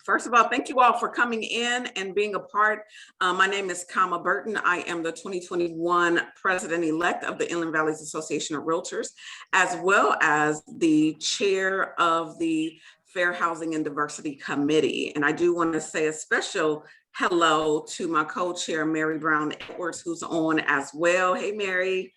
First of all, thank you all for coming in and being a part. My name is Kama Burton. I am the 2021 President-elect of the Inland Valleys Association of Realtors, as well as the chair of the Fair Housing and Diversity Committee. And I do want to say a special hello to my co-chair, Mary Brown Edwards, who's on as well. Hey, Mary.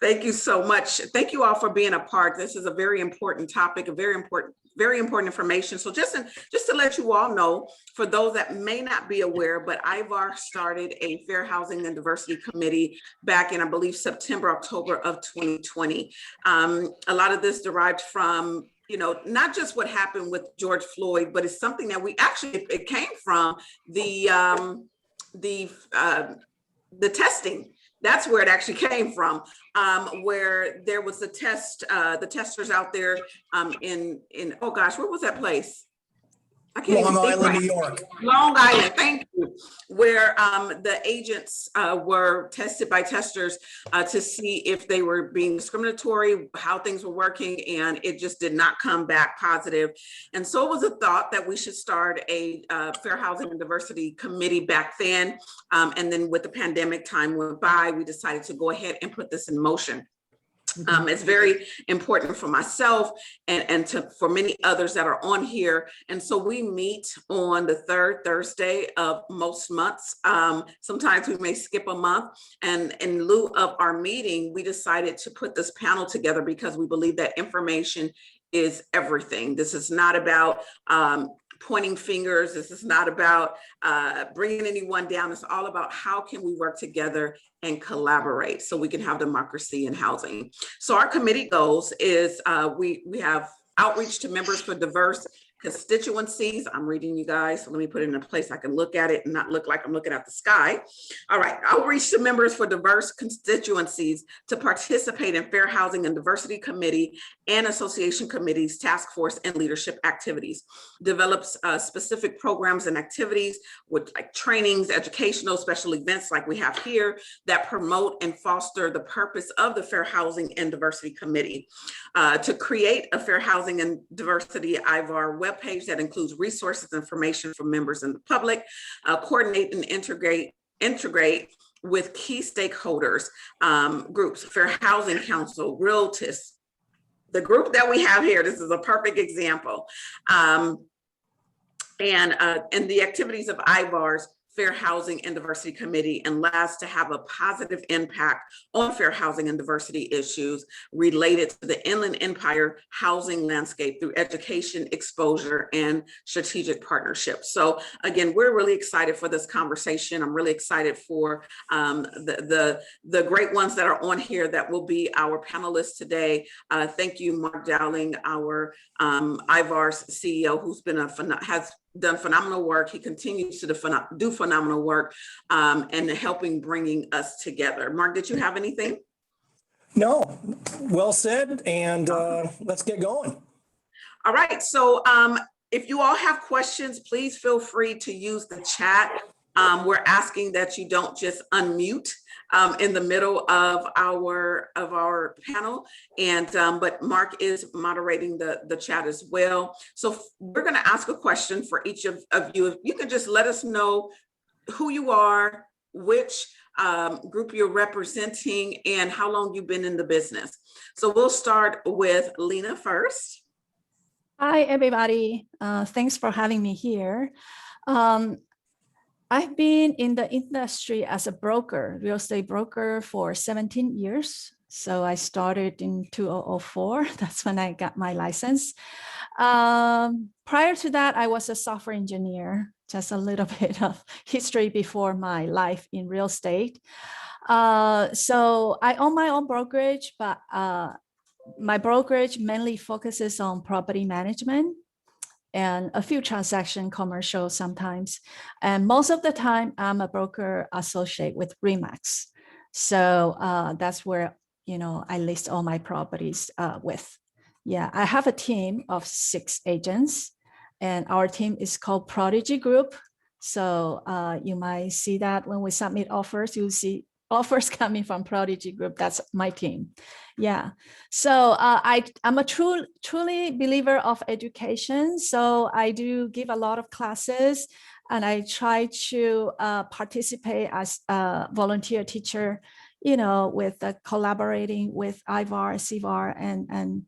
Thank you so much. Thank you all for being a part. This is a very important topic, a very important information. So just to let you all know, for those that may not be aware, but IVAR started a Fair Housing and Diversity Committee back in, I believe, September, October of 2020. A lot of this derived from, you know, not just what happened with George Floyd, but it's something that we actually, it came from the testing. That's where it actually came from, where there was a test, the testers out there in, oh gosh, what was that place? I can't Long even think Island, right. New York. Long Island, thank you. Where the agents were tested by testers to see if they were being discriminatory, how things were working, and it just did not come back positive. And so it was a thought that we should start a Fair Housing and Diversity Committee back then. And then with the pandemic, time went by, we decided to go ahead and put this in motion. It's very important for myself and for many others that are on here. And so we meet on the third Thursday of most months. Sometimes we may skip a month. And in lieu of our meeting, we decided to put this panel together because we believe that information is everything. This is not about pointing fingers. This is not about bringing anyone down. It's all about how can we work together and collaborate so we can have democracy in housing. So our committee goals is we have outreach to members for diverse constituencies. I'm reading you guys, so let me put it in a place I can look at it and not look like I'm looking at the sky. All right, outreach to members for diverse constituencies to participate in Fair Housing and Diversity Committee and Association Committees, task force, and leadership activities. Develops specific programs and activities with like trainings, educational, special events like we have here that promote and foster the purpose of the Fair Housing and Diversity Committee. To create a Fair Housing and Diversity IVAR webpage that includes resources, information for members and the public, coordinate and integrate with key stakeholders, groups, Fair Housing Council, Realtist, the group that we have here. This is a perfect example. And the activities of IVAR's Fair Housing and Diversity Committee, and last, to have a positive impact on fair housing and diversity issues related to the Inland Empire housing landscape through education, exposure, and strategic partnerships. So again, we're really excited for this conversation. I'm really excited for the great ones that are on here that will be our panelists today. Thank you, Mark Dowling, our IVAR's CEO, who's been has done phenomenal work. He continues to do phenomenal work and helping bringing us together. Mark, did you have anything? No, well said. And let's get going. All right. So if you all have questions, please feel free to use the chat. We're asking that you don't just unmute in the middle of our panel, and but Mark is moderating the chat as well. So we're going to ask a question for each of you. If you can just let us know who you are, which group you're representing, and how long you've been in the business. So we'll start with Lina first. Hi, everybody. Thanks for having me here. I've been in the industry as a broker, real estate broker, for 17 years. So I started in 2004. That's when I got my license. Prior to that, I was a software engineer. Just a little bit of history before my life in real estate. So I own my own brokerage, but my brokerage mainly focuses on property management and a few transaction commercial sometimes. And most of the time, I'm a broker associate with RE/MAX. So that's where, you know, I list all my properties with. Yeah, I have a team of 6 agents, and our team is called Prodigy Group. So you might see that when we submit offers, you'll see offers coming from Prodigy Group. That's my team. Yeah. So I'm a truly believer of education. So I do give a lot of classes, and I try to participate as a volunteer teacher, you know, with collaborating with IVAR, CVAR, and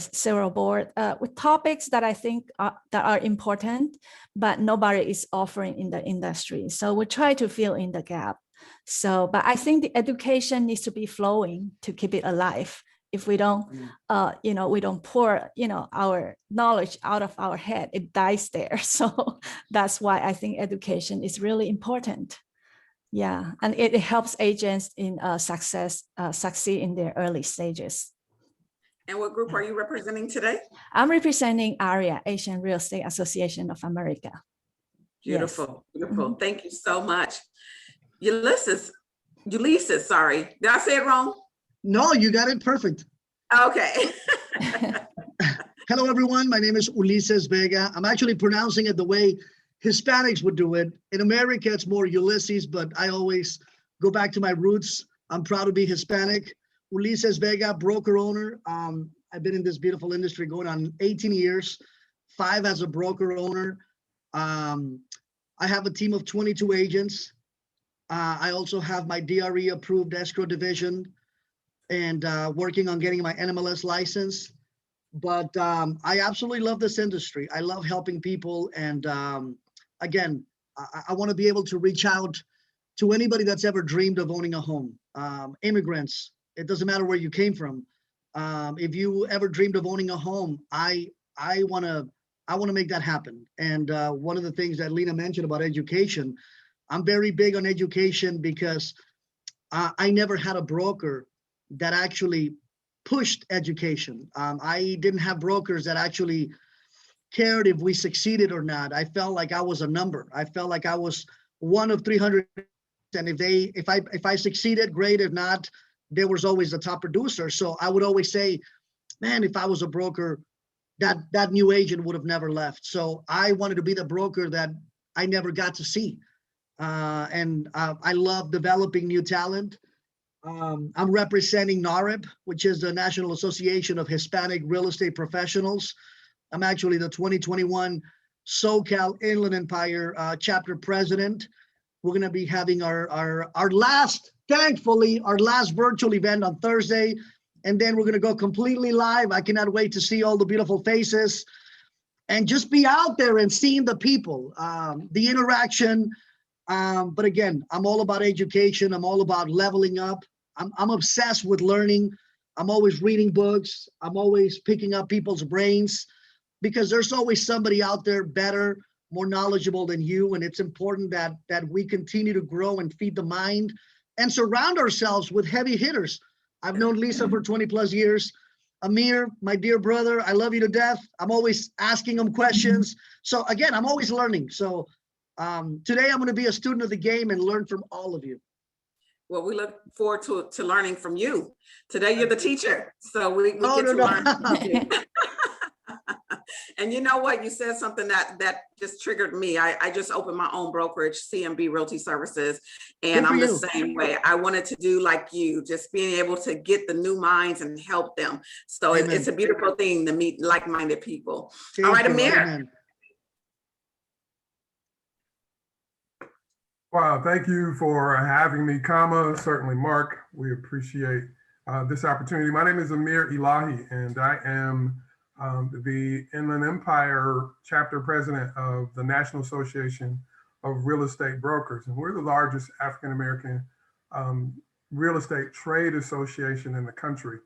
several board with topics that I think that are important, but nobody is offering in the industry. So we try to fill in the gap. So, but I think the education needs to be flowing to keep it alive. If we don't, you know, we don't pour, you know, our knowledge out of our head, it dies there. So that's why I think education is really important. Yeah, and it helps agents in succeed in their early stages. And what group are you representing today? I'm representing AREAA, Asian Real Estate Association of America. Beautiful, Yes. beautiful. Thank you so much. Ulises, sorry. Did I say it wrong? No, you got it perfect. Okay. Hello, everyone. My name is Ulises Vega. I'm actually pronouncing it the way Hispanics would do it. In America, it's more Ulises, but I always go back to my roots. I'm proud to be Hispanic. Ulises Vega, broker owner. I've been in this beautiful industry going on 18 years, 5 as a broker owner. I have a team of 22 agents. I also have my DRE approved escrow division and working on getting my NMLS license. But I absolutely love this industry. I love helping people. And again, I want to be able to reach out to anybody that's ever dreamed of owning a home. Immigrants, it doesn't matter where you came from. If you ever dreamed of owning a home, I want to make that happen. And one of the things that Lina mentioned about education, I'm very big on education because I never had a broker that actually pushed education. I didn't have brokers that actually cared if we succeeded or not. I felt like I was a number. I felt like I was one of 300. And if I succeeded, great. If not, there was always the top producer. So I would always say, man, if I was a broker, that new agent would have never left. So I wanted to be the broker that I never got to see. I love developing new talent. I'm representing NAHREP, which is the National Association of Hispanic Real Estate Professionals. I'm actually the 2021 SoCal Inland Empire chapter president. We're going to be having our last, thankfully, our last virtual event on Thursday. And then we're going to go completely live. I cannot wait to see all the beautiful faces and just be out there and seeing the people, the interaction. But again, I'm all about education. I'm all about leveling up. I'm obsessed with learning. I'm always reading books. I'm always picking up people's brains because there's always somebody out there better, more knowledgeable than you. And it's important that we continue to grow and feed the mind and surround ourselves with heavy hitters. I've known Lisa for 20 plus years. Ameer, my dear brother, I love you to death. I'm always asking him questions. So again, I'm always learning. So today I'm going to be a student of the game and learn from all of you. Well, we look forward to learning from you. Today, you're the teacher. So we get to learn from you. And you know what? You said something that just triggered me. I just opened my own brokerage, CMB Realty Services, and I'm the same way. I wanted to do like you, just being able to get the new minds and help them. So it's a beautiful thing to meet like-minded people. All right, Ameer. Wow, thank you for having me, certainly Mark. We appreciate this opportunity. My name is Ameer Elahee, and I am the Inland Empire chapter president of the National Association of Real Estate Brokers. And we're the largest African-American real estate trade association in the country.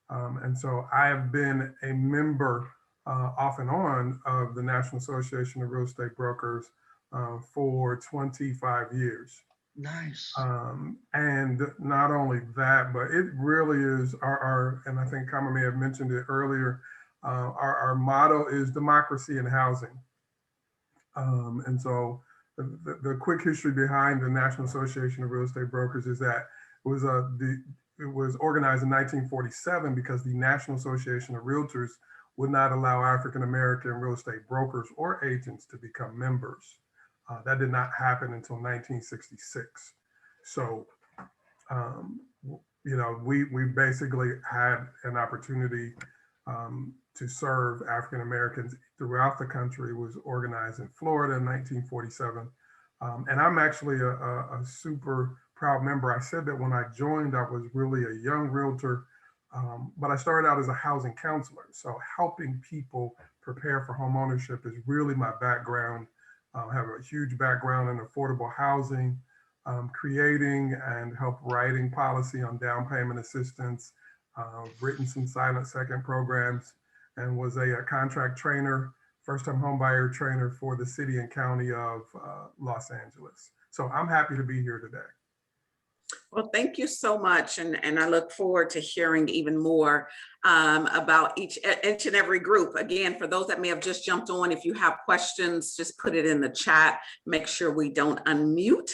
And so I have been a member off and on of the National Association of Real Estate Brokers for 25 years. Nice. And not only that, but it really is and I think Kama may have mentioned it earlier, our motto is democracy in housing. And so the quick history behind the National Association of Real Estate Brokers is that it was organized in 1947 because the National Association of Realtors would not allow African-American real estate brokers or agents to become members. That did not happen until 1966. So we basically had an opportunity to serve African Americans throughout the country. It was organized in Florida in 1947. And I'm actually a super proud member. I said that when I joined, I was really a young realtor, but I started out as a housing counselor. So helping people prepare for home ownership is really my background. I have a huge background in affordable housing, creating and help writing policy on down payment assistance, written some silent second programs, and was a contract trainer, first-time homebuyer trainer for the city and county of Los Angeles. So I'm happy to be here today. Well, thank you so much. And I look forward to hearing even more about each and every group. Again, for those that may have just jumped on, if you have questions, just put it in the chat. Make sure we don't unmute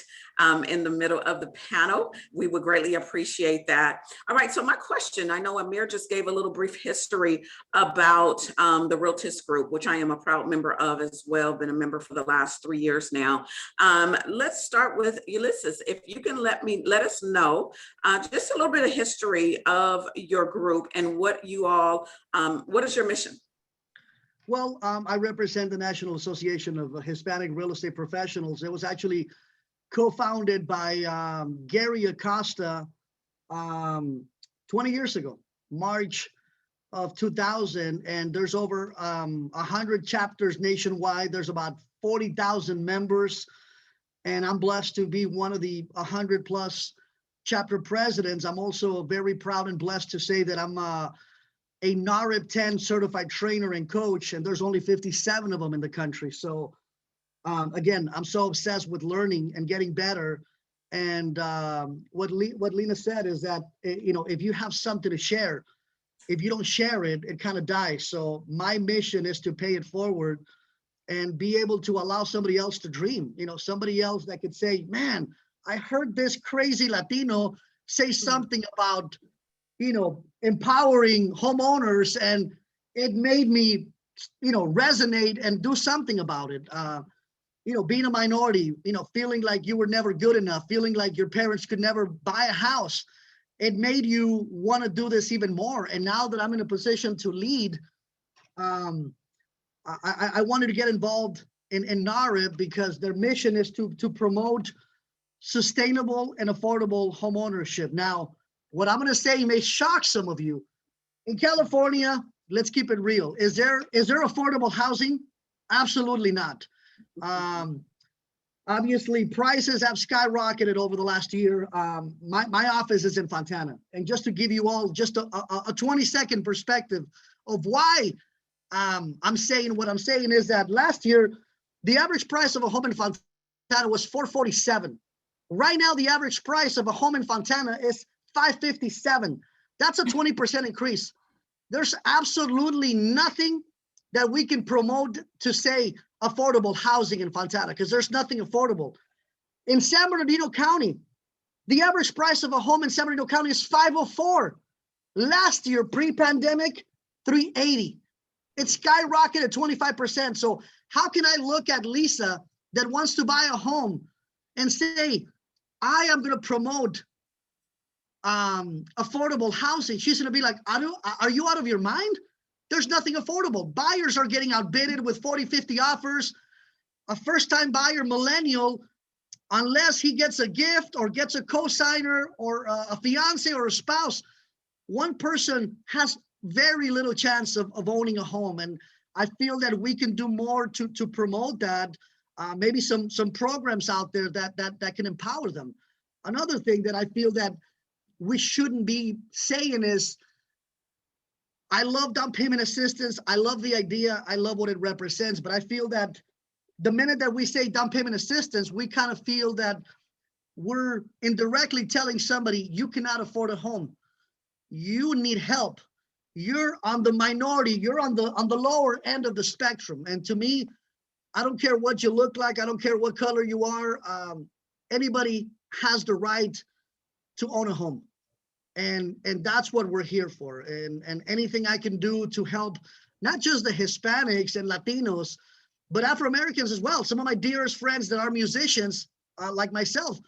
in the middle of the panel. We would greatly appreciate that. All right, so my question, I know Ameer just gave a little brief history about the Realtist group, which I am a proud member of as well, been a member for the last 3 years now. Let's start with Ulises. If you can let us know just a little bit of history of your group and what you all, what is your mission? Well, I represent the National Association of Hispanic Real Estate Professionals. It was actually co-founded by Gary Acosta 20 years ago, March of 2000. And there's over 100 chapters nationwide. There's about 40,000 members. And I'm blessed to be one of the 100 plus chapter presidents. I'm also very proud and blessed to say that I'm a NAHREP 10 certified trainer and coach, and there's only 57 of them in the country. So again, I'm so obsessed with learning and getting better. And what Lina said is that, if you have something to share, if you don't share it, it kind of dies. So my mission is to pay it forward and be able to allow somebody else to dream, somebody else that could say, man, I heard this crazy Latino say something about, empowering homeowners, and it made me, resonate and do something about it. Being a minority, feeling like you were never good enough, feeling like your parents could never buy a house. It made you want to do this even more. And now that I'm in a position to lead, I wanted to get involved in NAHREP because their mission is to promote sustainable and affordable homeownership. Now, what I'm going to say may shock some of you. In California, let's keep it real. Is there affordable housing? Absolutely not. Obviously, prices have skyrocketed over the last year. My office is in Fontana. And just to give you all just a 20-second perspective of why I'm saying what I'm saying is that last year, the average price of a home in Fontana was $447. Right now, the average price of a home in Fontana is $557. That's a 20% increase. There's absolutely nothing that we can promote to say affordable housing in Fontana because there's nothing affordable. In San Bernardino County, the average price of a home in San Bernardino County is $504. Last year, pre-pandemic, $380. It skyrocketed 25%. So how can I look at Lisa that wants to buy a home and say, I am going to promote affordable housing? She's going to be like, are you out of your mind? There's nothing affordable. Buyers are getting outbidded with 40, 50 offers. A first-time buyer, millennial, unless he gets a gift or gets a co-signer or a fiance or a spouse, one person has very little chance of owning a home. And I feel that we can do more to promote that. Maybe some programs out there that can empower them. Another thing that I feel that we shouldn't be saying is, I love down payment assistance. I love the idea. I love what it represents. But I feel that the minute that we say down payment assistance, we kind of feel that we're indirectly telling somebody, you cannot afford a home. You need help. You're on the minority. You're on the lower end of the spectrum. And to me, I don't care what you look like. I don't care what color you are. Anybody has the right to own a home. And that's what we're here for. And anything I can do to help not just the Hispanics and Latinos, but Afro-Americans as well. Some of my dearest friends that are musicians, like myself,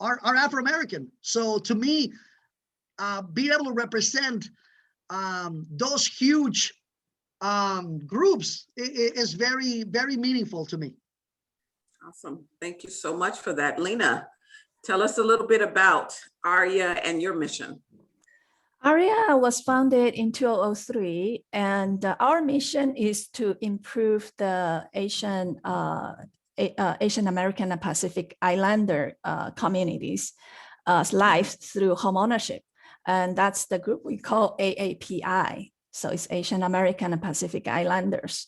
are Afro-American. So to me, being able to represent those huge groups is very, very meaningful to me. Awesome. Thank you so much for that. Lina, tell us a little bit about AREAA and your mission. AREAA was founded in 2003, and our mission is to improve the Asian American and Pacific Islander communities' lives through homeownership. And that's the group we call AAPI. So it's Asian American and Pacific Islanders.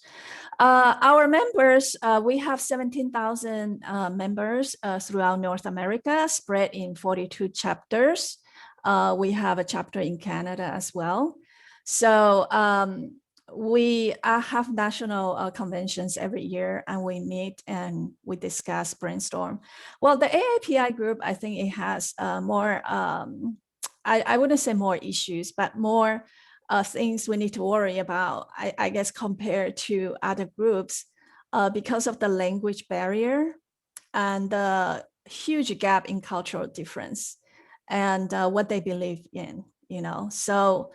Our members, we have 17,000 members throughout North America, spread in 42 chapters. We have a chapter in Canada as well. So we have national conventions every year, and we meet and we discuss, brainstorm. Well, the AAPI group, I think it has more, I wouldn't say more issues, but more things we need to worry about, I guess, compared to other groups because of the language barrier and the huge gap in cultural difference and what they believe in, you know. So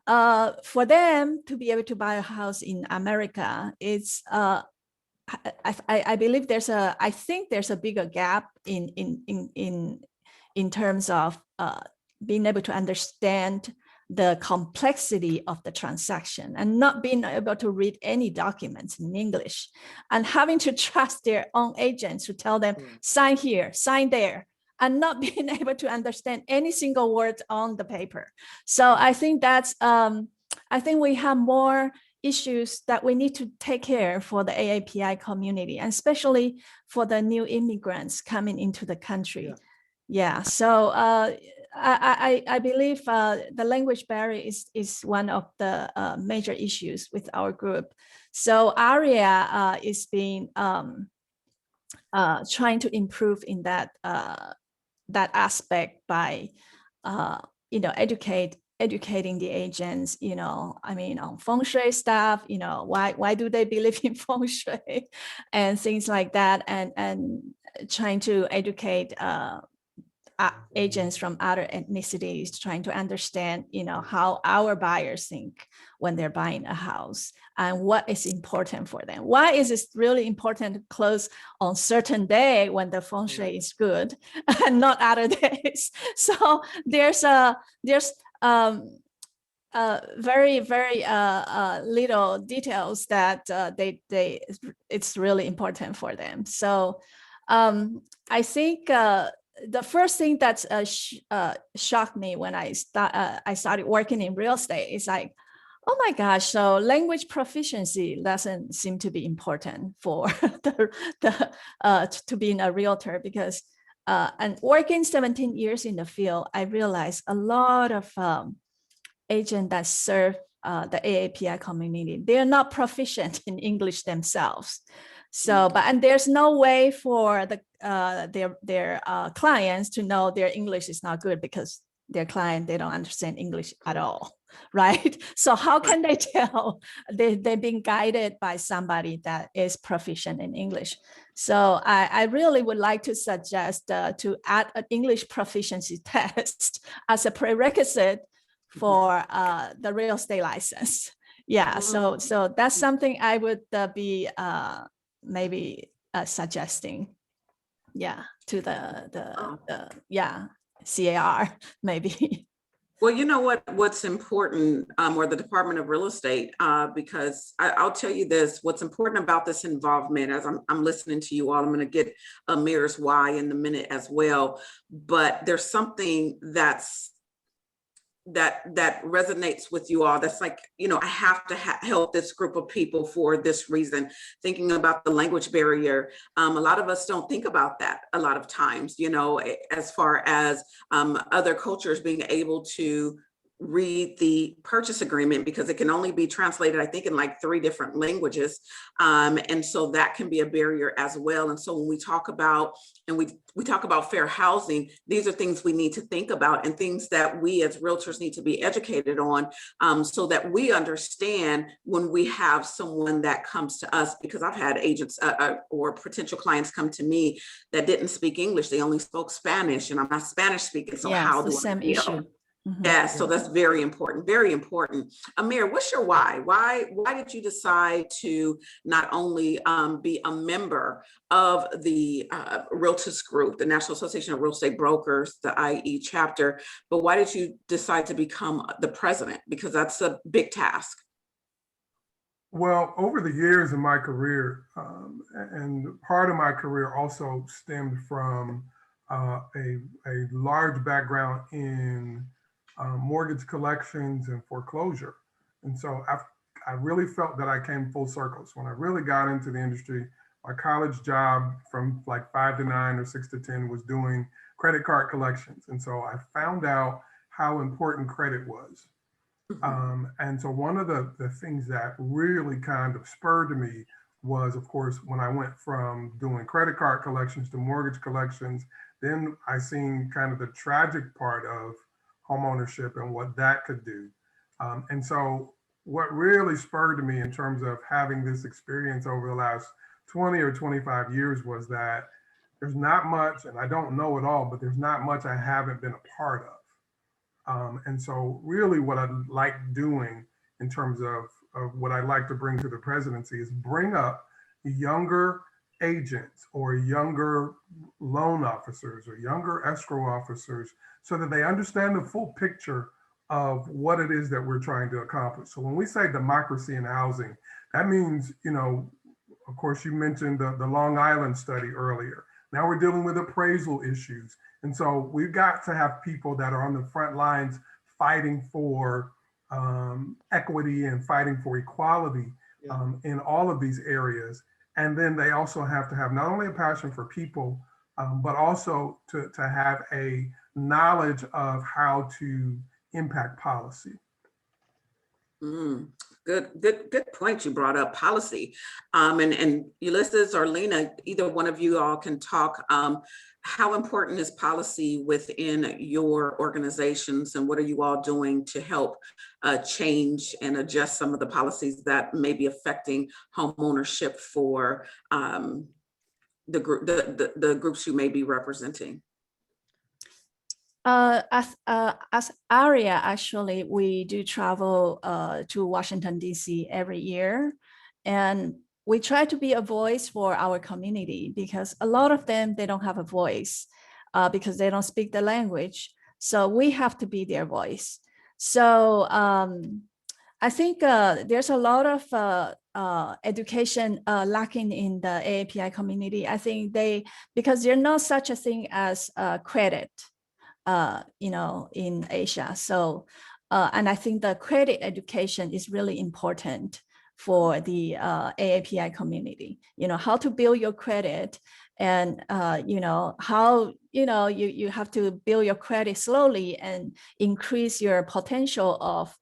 for them to be able to buy a house in America, it's I believe I think there's a bigger gap in terms of being able to understand the complexity of the transaction and not being able to read any documents in English and having to trust their own agents to tell them, sign here, sign there, and not being able to understand any single word on the paper. So I think that's, I think we have more issues that we need to take care for the AAPI community, and especially for the new immigrants coming into the country. Yeah, so I believe the language barrier is one of the major issues with our group. So AREAA is being trying to improve in that that aspect by you know, educating the agents, you know, I mean, on feng shui stuff, you know, why do they believe in feng shui and things like that, and trying to educate agents from other ethnicities, trying to understand, you know, how our buyers think when they're buying a house and what is important for them. Why is it really important to close on certain day when the feng shui is good and not other days? So there's very little details that it's really important for them. So I think the first thing that shocked me when I started working in real estate is like, oh my gosh, so language proficiency doesn't seem to be important for to being a realtor, because and working 17 years in the field, I realized a lot of agents that serve the AAPI community, they're not proficient in English themselves. So, and there's no way for their clients to know their English is not good, because their client, they don't understand English at all, right? So how can they tell they've been guided by somebody that is proficient in English? So I really would like to suggest to add an English proficiency test as a prerequisite for the real estate license. Yeah, so that's something I would be maybe suggesting, yeah, to the CAR maybe. Well, you know what's important, or the Department of Real Estate, because I'll tell you this, what's important about this involvement, as I'm listening to you all, I'm going to get Ameer's why in a minute as well, but there's something that resonates with you all. That's like, you know, I have to help this group of people for this reason. Thinking about the language barrier, a lot of us don't think about that a lot of times, you know, as far as other cultures being able to read the purchase agreement because it can only be translated, I think, in like 3 different languages. And so that can be a barrier as well. And so when we talk about, and we talk about fair housing, these are things we need to think about and things that we as realtors need to be educated on, so that we understand when we have someone that comes to us, because I've had agents or potential clients come to me that didn't speak English. They only spoke Spanish, and I'm not Spanish speaking. So Yeah, how it's the do I same deal? issue. Mhm. Yeah, so that's very important, very important. Ameer, what's your why? Why did you decide to not only be a member of the Realtist group, the National Association of Real Estate Brokers, the IE chapter, but why did you decide to become the president? Because that's a big task. Well, over the years in my career, and part of my career also stemmed from a large background in mortgage collections and foreclosure. And so I really felt that I came full circle. So when I really got into the industry, my college job from like 5 to 9 or 6 to 10 was doing credit card collections. And so I found out how important credit was. And so one of the things that really kind of spurred me was, of course, when I went from doing credit card collections to mortgage collections, then I seen kind of the tragic part of homeownership and what that could do. And so what really spurred me in terms of having this experience over the last 20 or 25 years was that there's not much, and I don't know it all, but there's not much I haven't been a part of. And so really what I like doing in terms of what I like to bring to the presidency is bring up younger agents or younger loan officers or younger escrow officers so that they understand the full picture of what it is that we're trying to accomplish. So when we say democracy in housing, that means, you know, of course, you mentioned the Long Island study earlier. Now we're dealing with appraisal issues. And so we've got to have people that are on the front lines fighting for equity and fighting for equality in all of these areas. And then they also have to have not only a passion for people, but also to have a knowledge of how to impact policy. Good point. You brought up policy, and Ulises or Lina, either one of you all can talk. How important is policy within your organizations, and what are you all doing to help change and adjust some of the policies that may be affecting home ownership for the groups you may be representing? As AREAA, actually, we do travel to Washington, D.C. every year. And we try to be a voice for our community because a lot of them, they don't have a voice because they don't speak the language. So we have to be their voice. So I think there's a lot of education lacking in the AAPI community. I think because there's not such a thing as credit. You know, in Asia. So, and I think the credit education is really important for the AAPI community. You know, how to build your credit and, you know, how, you know, you have to build your credit slowly and increase your potential of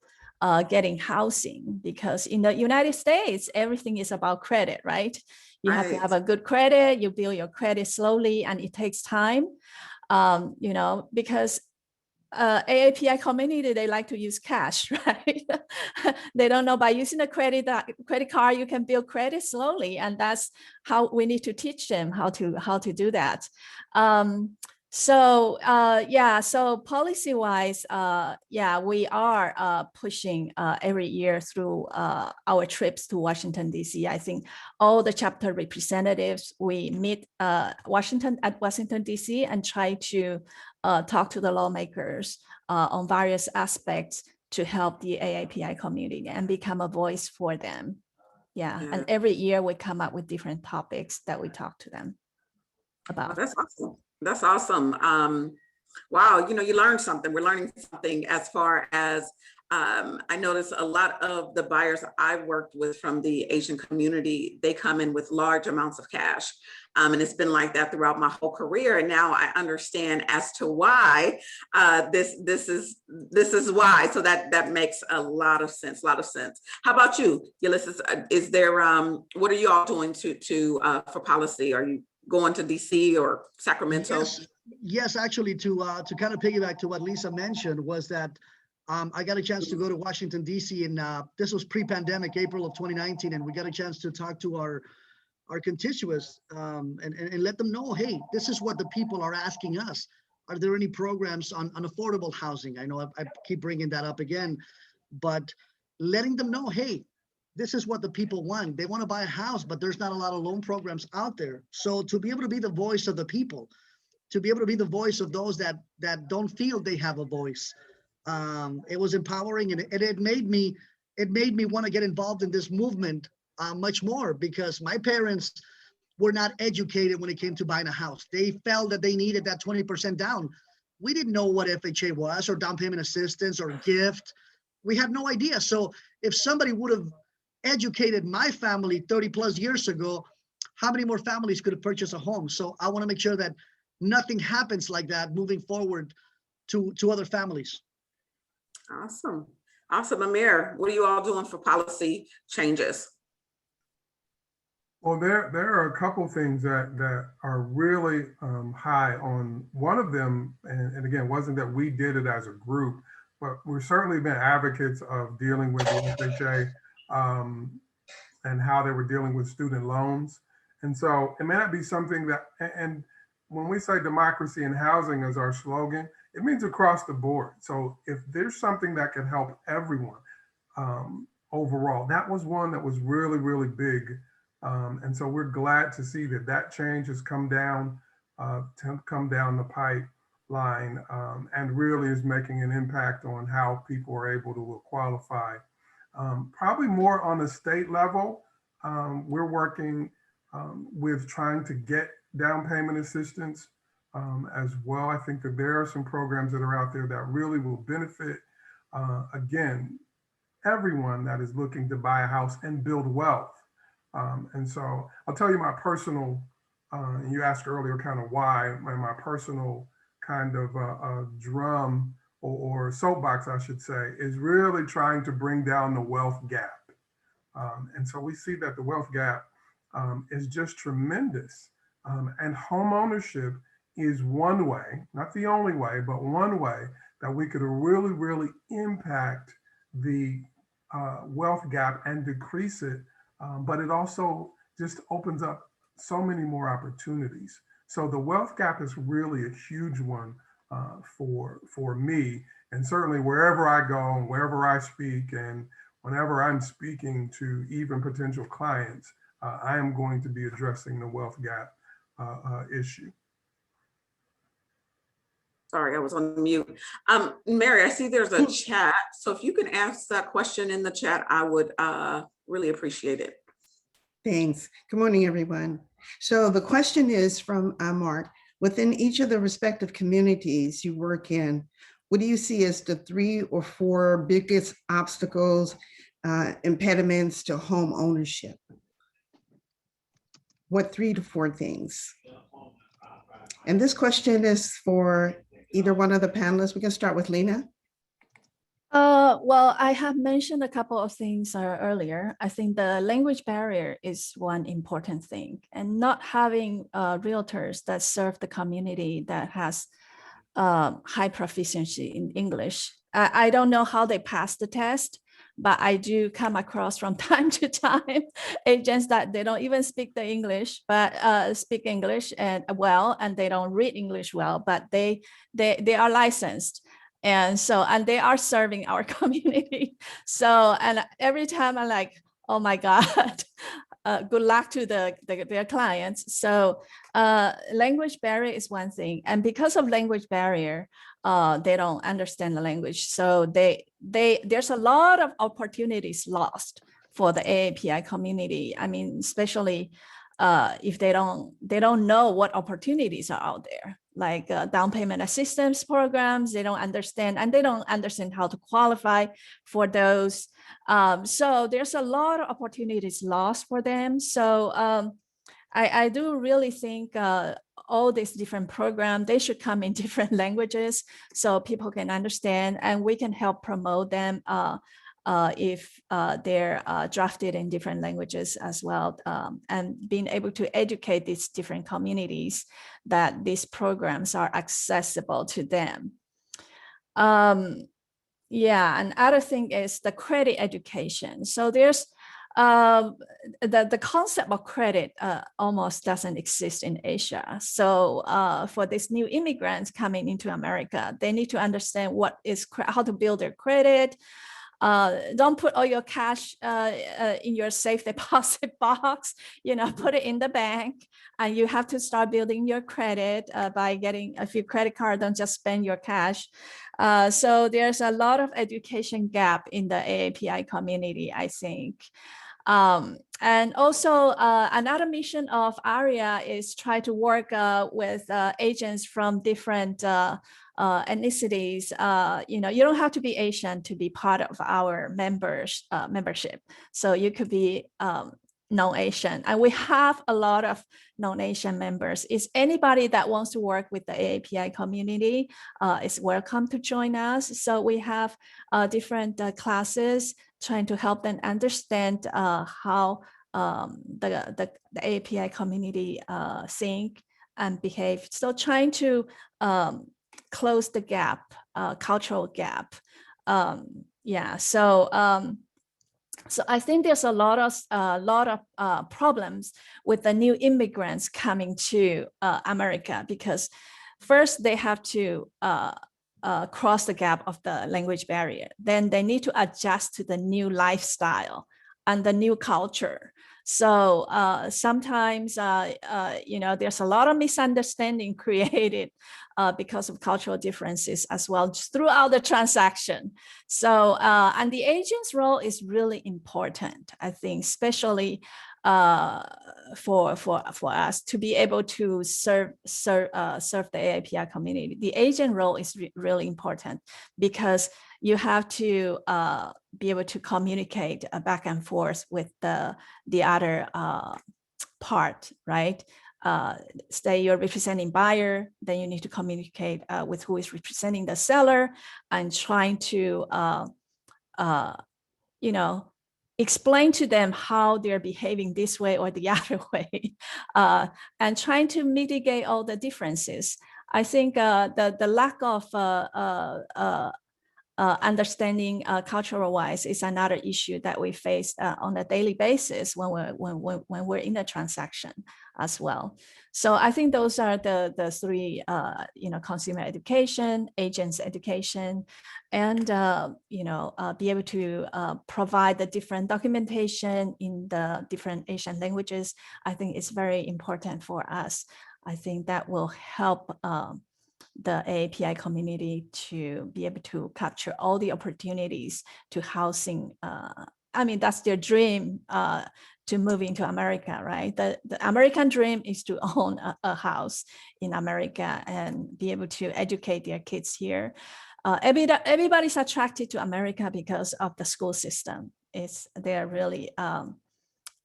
getting housing, because in the United States, everything is about credit, right? You have to have a good credit, you build your credit slowly, and it takes time. You know, because AAPI community, they like to use cash, right? They don't know by using the credit card, you can build credit slowly. And that's how we need to teach them how to do that. So policy wise, we are pushing every year through our trips to Washington, D.C. I think all the chapter representatives, we meet Washington, D.C. and try to talk to the lawmakers on various aspects to help the AAPI community and become a voice for them. And every year we come up with different topics that we talk to them about. That's awesome. That's awesome. Wow, you know, you learned something. We're learning something as far as I noticed a lot of the buyers I've worked with from the Asian community, they come in with large amounts of cash. And it's been like that throughout my whole career. And now I understand as to why this is why. So that makes a lot of sense, How about you, Ulises? Is there, what are you all doing for policy? Are you going to DC or Sacramento? Yes, actually, to kind of piggyback to what Lisa mentioned was that I got a chance to go to Washington, DC, and this was pre-pandemic, April of 2019, and we got a chance to talk to our constituents and let them know, hey, this is what the people are asking us. Are there any programs on affordable housing? I know I keep bringing that up again, but letting them know, hey, this is what the people want. They want to buy a house, but there's not a lot of loan programs out there. So to be able to be the voice of the people, to be able to be the voice of those that don't feel they have a voice, it was empowering, and it made me want to get involved in this movement much more, because my parents were not educated when it came to buying a house. They felt that they needed that 20% down. We didn't know what FHA was, or down payment assistance, or gift. We had no idea. So if somebody would have educated my family 30 plus years ago, how many more families could have purchased a home? So I want to make sure that nothing happens like that moving forward to other families. Awesome. Ameer, what are you all doing for policy changes? Well, there are a couple things that are really high on. One of them, and again, wasn't that we did it as a group, but we've certainly been advocates of dealing with the FHA and how they were dealing with student loans. And so it may not be something that, and when we say democracy in housing as our slogan, it means across the board. So if there's something that can help everyone overall, that was one that was really, really big. And so we're glad to see that change has come down the pipeline and really is making an impact on how people are able to qualify. Probably more on the state level, we're working with trying to get down payment assistance as well. I think that there are some programs that are out there that really will benefit, again, everyone that is looking to buy a house and build wealth. And so I'll tell you my personal, you asked earlier kind of why, my personal kind of drum or soapbox, I should say, is really trying to bring down the wealth gap. And so we see that the wealth gap is just tremendous. And home ownership is one way, not the only way, but one way that we could really, really impact the wealth gap and decrease it. But it also just opens up so many more opportunities. So the wealth gap is really a huge one for me, and certainly wherever I go and wherever I speak, and whenever I'm speaking to even potential clients, I am going to be addressing the wealth gap issue. Sorry, I was on mute. Mary, I see there's a chat. So if you can ask that question in the chat, I would really appreciate it. Thanks. Good morning, everyone. So the question is from Mark. Within each of the respective communities you work in, what do you see as the 3 or 4 biggest obstacles, impediments to home ownership? What 3 to 4 things? And this question is for either one of the panelists. We can start with Lina. Well, I have mentioned a couple of things earlier. I think the language barrier is one important thing, and not having realtors that serve the community that has high proficiency in English. I don't know how they pass the test, but I do come across from time to time agents that they don't even speak the English, but speak English and well, and they don't read English well, but they are licensed. And so, and they are serving our community. So, and every time I'm like, oh my God, good luck to their clients. So language barrier is one thing. And because of language barrier, they don't understand the language. So there's a lot of opportunities lost for the AAPI community. I mean, especially if they don't know what opportunities are out there, like down payment assistance programs. They don't understand, and they don't understand how to qualify for those. So there's a lot of opportunities lost for them. So I do really think all these different programs, they should come in different languages so people can understand, and we can help promote them if they're drafted in different languages as well, and being able to educate these different communities that these programs are accessible to them. Yeah, another thing is the credit education. So there's the concept of credit almost doesn't exist in Asia. So for these new immigrants coming into America, they need to understand what is how to build their credit. Don't put all your cash in your safe deposit box, put it in the bank, and you have to start building your credit by getting a few credit cards. Don't just spend your cash. So there's a lot of education gap in the AAPI community, I think. And also another mission of AREAA is try to work with agents from different ethnicities. You don't have to be Asian to be part of our membership. So you could be non-Asian, and we have a lot of non-Asian members. Is anybody that wants to work with the AAPI community is welcome to join us. So we have different classes trying to help them understand how the AAPI community think and behave. So trying to close the gap, cultural gap. Yeah, so I think there's a lot of problems with the new immigrants coming to America, because first they have to cross the gap of the language barrier. Then they need to adjust to the new lifestyle and the new culture. So sometimes, there's a lot of misunderstanding created because of cultural differences as well, just throughout the transaction. So, and the agent's role is really important, I think, especially for us to be able to serve the AAPI community. The agent role is really important, because you have to be able to communicate back and forth with the other part, right? Say you're representing buyer, then you need to communicate with who is representing the seller, and trying to explain to them how they're behaving this way or the other way, and trying to mitigate all the differences. I think the lack of understanding cultural wise is another issue that we face on a daily basis when we're in a transaction as well. So I think those are the three, consumer education, agents education, and be able to provide the different documentation in the different Asian languages. I think it's very important for us. I think that will help the AAPI community to be able to capture all the opportunities to housing. I mean, that's their dream to move into America, right? The American dream is to own a house in America and be able to educate their kids here. Everybody's attracted to America because of the school system. They're really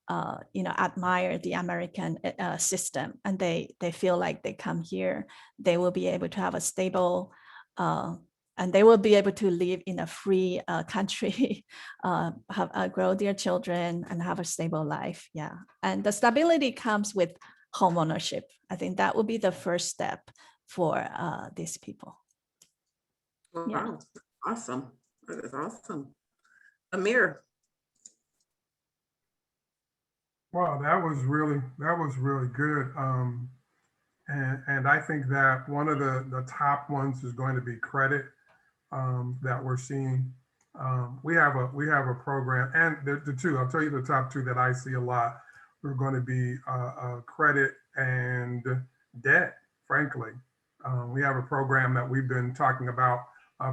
admire the American system, and they feel like they come here, they will be able to have a stable, and they will be able to live in a free country, grow their children, and have a stable life. Yeah, and the stability comes with home ownership. I think that would be the first step for these people. Wow, Yeah. awesome. That is awesome. Ameer. Wow, that was really good. And I think that one of the top ones is going to be credit that we're seeing. We have a program, and the two, I'll tell you the top two that I see a lot. We're going to be credit and debt, frankly. We have a program that we've been talking about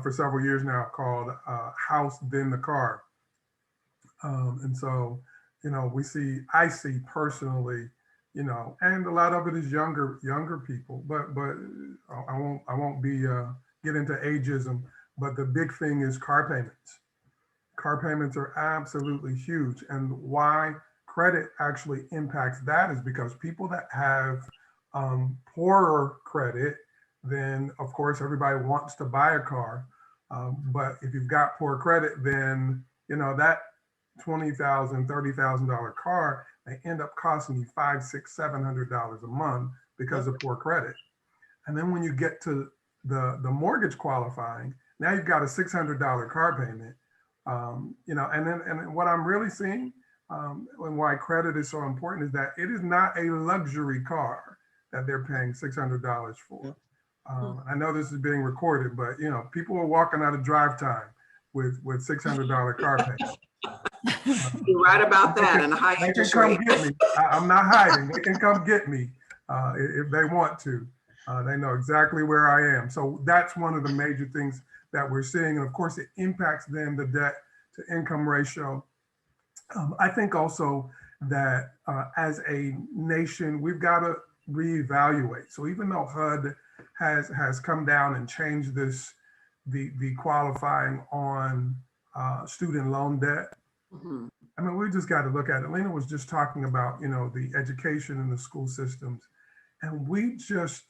for several years now called House Then the Car. And so, I see personally you know, and a lot of it is younger people. But I won't be get into ageism. But the big thing is car payments. Car payments are absolutely huge, and why credit actually impacts that is because people that have poorer credit, then of course everybody wants to buy a car. But if you've got poor credit, then you know that $20,000, $30,000 car may end up costing you $500, $600, $700 a month because of poor credit. And then when you get to the mortgage qualifying, now you've got a $600 car payment. You know, and then what I'm really seeing and why credit is so important is that it is not a luxury car that they're paying $600 for. I know this is being recorded, but you know, people are walking out of drive time with $600 car payments. You're right about that, and a high They can interest come rate. get me. I'm not hiding. They can come get me if they want to. They know exactly where I am. So that's one of the major things that we're seeing. And of course, it impacts then the debt to income ratio. I think also that as a nation, we've got to reevaluate. So even though HUD has come down and changed this, the qualifying on student loan debt, I mean, we just got to look at it. Lina was just talking about, you know, the education in the school systems, and we just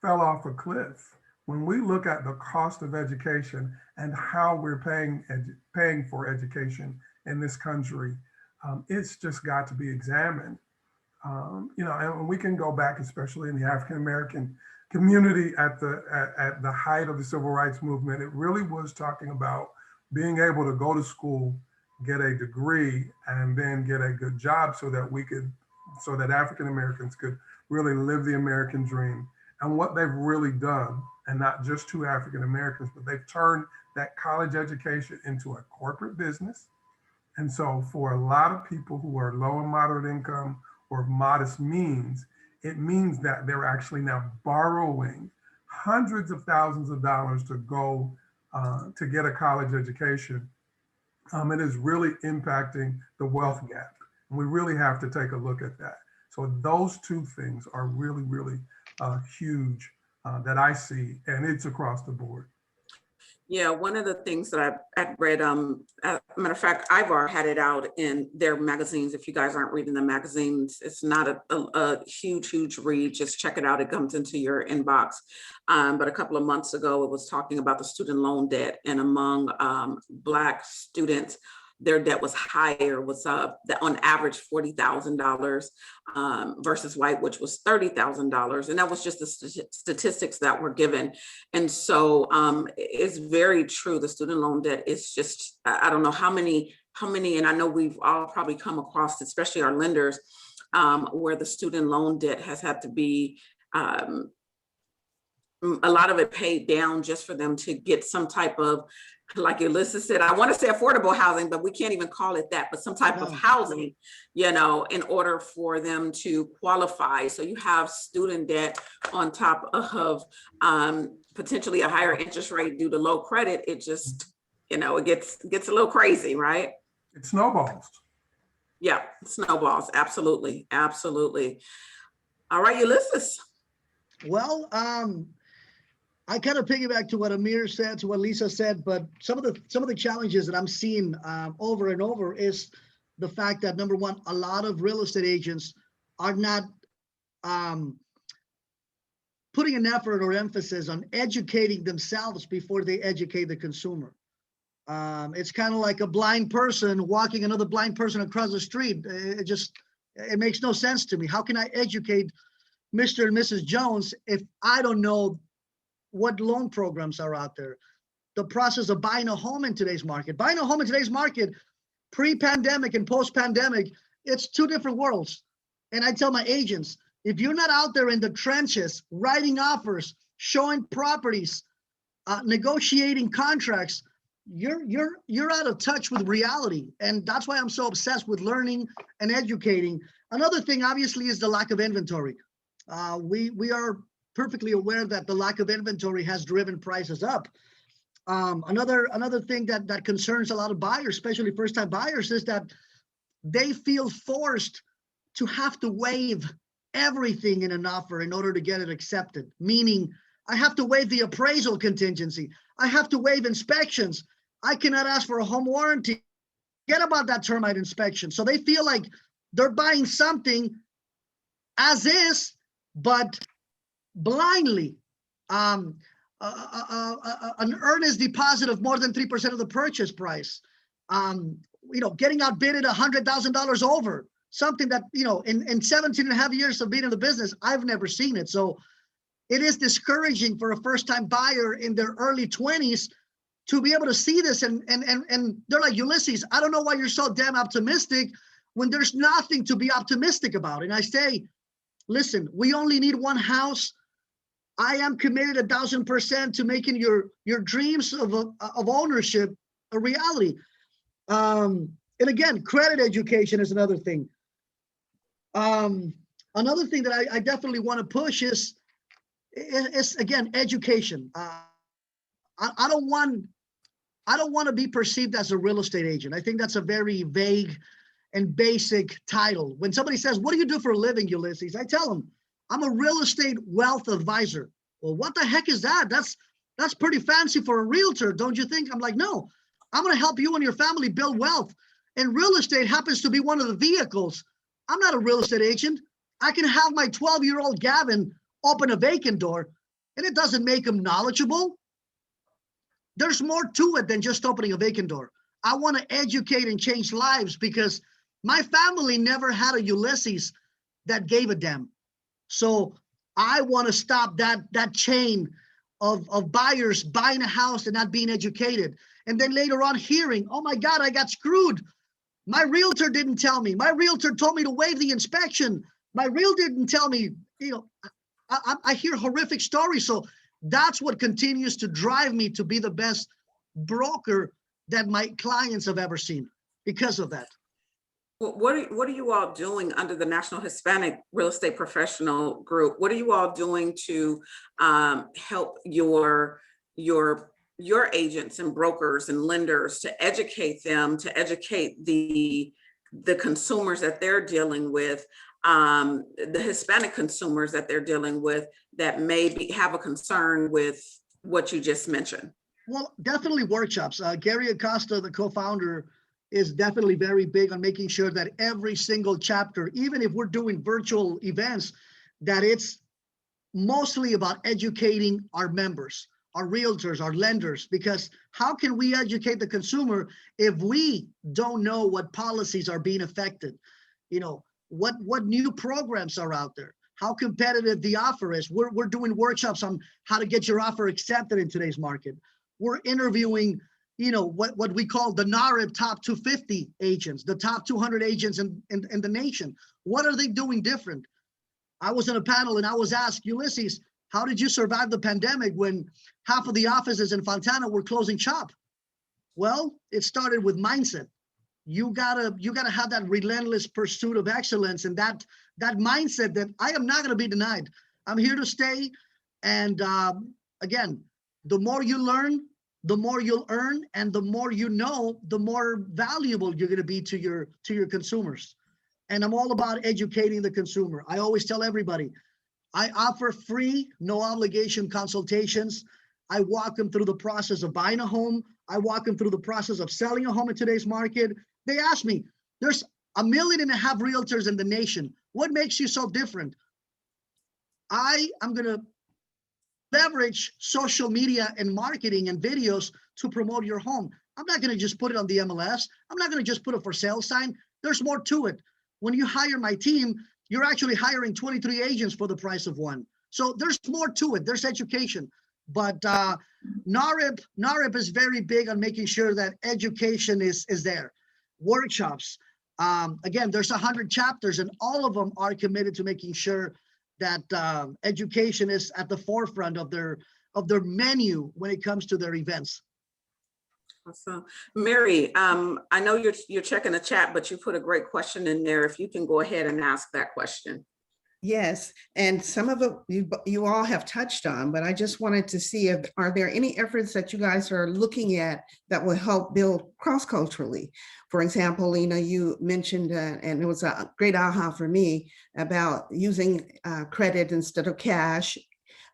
fell off a cliff. When we look at the cost of education and how we're paying for education in this country, it's just got to be examined. You know, and we can go back, especially in the African American community at the height of the civil rights movement. It really was talking about being able to go to school, get a degree, and then get a good job so that African Americans could really live the American dream. And what they've really done, and not just to African Americans, but they've turned that college education into a corporate business. And so for a lot of people who are low and moderate income or modest means, it means that they're actually now borrowing hundreds of thousands of dollars to go to get a college education. It is really impacting the wealth gap. And we really have to take a look at that. So those two things are really, really huge that I see, and it's across the board. Yeah, one of the things that I've read, matter of fact, Ivar had it out in their magazines. If you guys aren't reading the magazines, it's not a huge read. Just check it out. It comes into your inbox. But a couple of months ago, it was talking about the student loan debt, and among Black students, their debt was higher, was on average $40,000 versus white, which was $30,000. And that was just the statistics that were given. And so it's very true. The student loan debt is just, I don't know how many, and I know we've all probably come across, especially our lenders, where the student loan debt has had to be a lot of it paid down just for them to get some type of, like Ulises said, I want to say affordable housing, but we can't even call it that, but some type of housing, you know, in order for them to qualify. So you have student debt on top of potentially a higher interest rate due to low credit. It just, you know, it gets a little crazy, right? It snowballs. Yeah, snowballs. Absolutely. Absolutely. All right, Ulises. Well, I kind of piggyback to what Ameer said, to what Lisa said, but some of the challenges that I'm seeing over and over is the fact that, number one, a lot of real estate agents are not putting an effort or emphasis on educating themselves before they educate the consumer. It's kind of like a blind person walking another blind person across the street. It makes no sense to me. How can I educate Mr. and Mrs. Jones if I don't know what loan programs are out there? The process of buying a home in today's market. Buying a home in today's market, pre-pandemic and post-pandemic, it's two different worlds. And I tell my agents, if you're not out there in the trenches, writing offers, showing properties, negotiating contracts, you're out of touch with reality. And that's why I'm so obsessed with learning and educating. Another thing, obviously, is the lack of inventory. We are perfectly aware that the lack of inventory has driven prices up. Another thing that concerns a lot of buyers, especially first-time buyers, is that they feel forced to have to waive everything in an offer in order to get it accepted. Meaning I have to waive the appraisal contingency. I have to waive inspections. I cannot ask for a home warranty. Forget about that termite inspection. So they feel like they're buying something as is, but blindly. An earnest deposit of more than 3% of the purchase price. Getting outbidded $100,000 over, something that, in 17 and a half years of being in the business, I've never seen it. So it is discouraging for a first-time buyer in their early 20s to be able to see this. And they're like, Ulises, I don't know why you're so damn optimistic when there's nothing to be optimistic about. And I say, listen, we only need one house. I am committed 1,000% to making your dreams of ownership a reality. And again, credit education is another thing. Another thing that I definitely want to push is again, education. I don't want to be perceived as a real estate agent. I think that's a very vague and basic title. When somebody says, what do you do for a living, Ulises? I tell them, I'm a real estate wealth advisor. Well, what the heck is that? That's pretty fancy for a realtor, don't you think? I'm like, no, I'm going to help you and your family build wealth. And real estate happens to be one of the vehicles. I'm not a real estate agent. I can have my 12-year-old Gavin open a vacant door, and it doesn't make him knowledgeable. There's more to it than just opening a vacant door. I want to educate and change lives because my family never had a Ulises that gave a damn. So I want to stop that chain of buyers buying a house and not being educated. And then later on hearing, oh my God, I got screwed. My realtor didn't tell me. My realtor told me to waive the inspection. My realtor didn't tell me, I hear horrific stories. So that's what continues to drive me to be the best broker that my clients have ever seen because of that. What are you all doing under the National Hispanic Real Estate Professional Group? What are you all doing to help your agents and brokers and lenders to educate them, to educate the consumers that they're dealing with, the Hispanic consumers that they're dealing with that may have a concern with what you just mentioned? Well, definitely workshops. Gary Acosta, the co-founder, is definitely very big on making sure that every single chapter, even if we're doing virtual events, that it's mostly about educating our members, our realtors, our lenders, because how can we educate the consumer if we don't know what policies are being affected? What new programs are out there, how competitive the offer is. We're doing workshops on how to get your offer accepted in today's market. We're interviewing, what we call the NAHREP top 250 agents, the top 200 agents in the nation. What are they doing different? I was in a panel and I was asked, Ulises, how did you survive the pandemic when half of the offices in Fontana were closing shop? Well, it started with mindset. You gotta have that relentless pursuit of excellence and that mindset that I am not gonna be denied. I'm here to stay. And again, the more you learn, the more you'll earn, and the more you know, the more valuable you're gonna be to your consumers. And I'm all about educating the consumer. I always tell everybody, I offer free, no obligation consultations. I walk them through the process of buying a home. I walk them through the process of selling a home in today's market. They ask me, there's 1.5 million realtors in the nation. What makes you so different? I am gonna leverage social media and marketing and videos to promote your home. I'm not gonna just put it on the MLS. I'm not gonna just put a for sale sign. There's more to it. When you hire my team, you're actually hiring 23 agents for the price of one. So there's more to it. There's education. But NAHREP is very big on making sure that education is there. Workshops. Again, there's 100 chapters and all of them are committed to making sure that education is at the forefront of their menu when it comes to their events. Awesome. Mary, I know you're checking the chat, but you put a great question in there. If you can go ahead and ask that question. Yes, and some of it you all have touched on, but I just wanted to see if are there any efforts that you guys are looking at that will help build cross-culturally? For example, Lina, you mentioned, and it was a great aha for me about using credit instead of cash,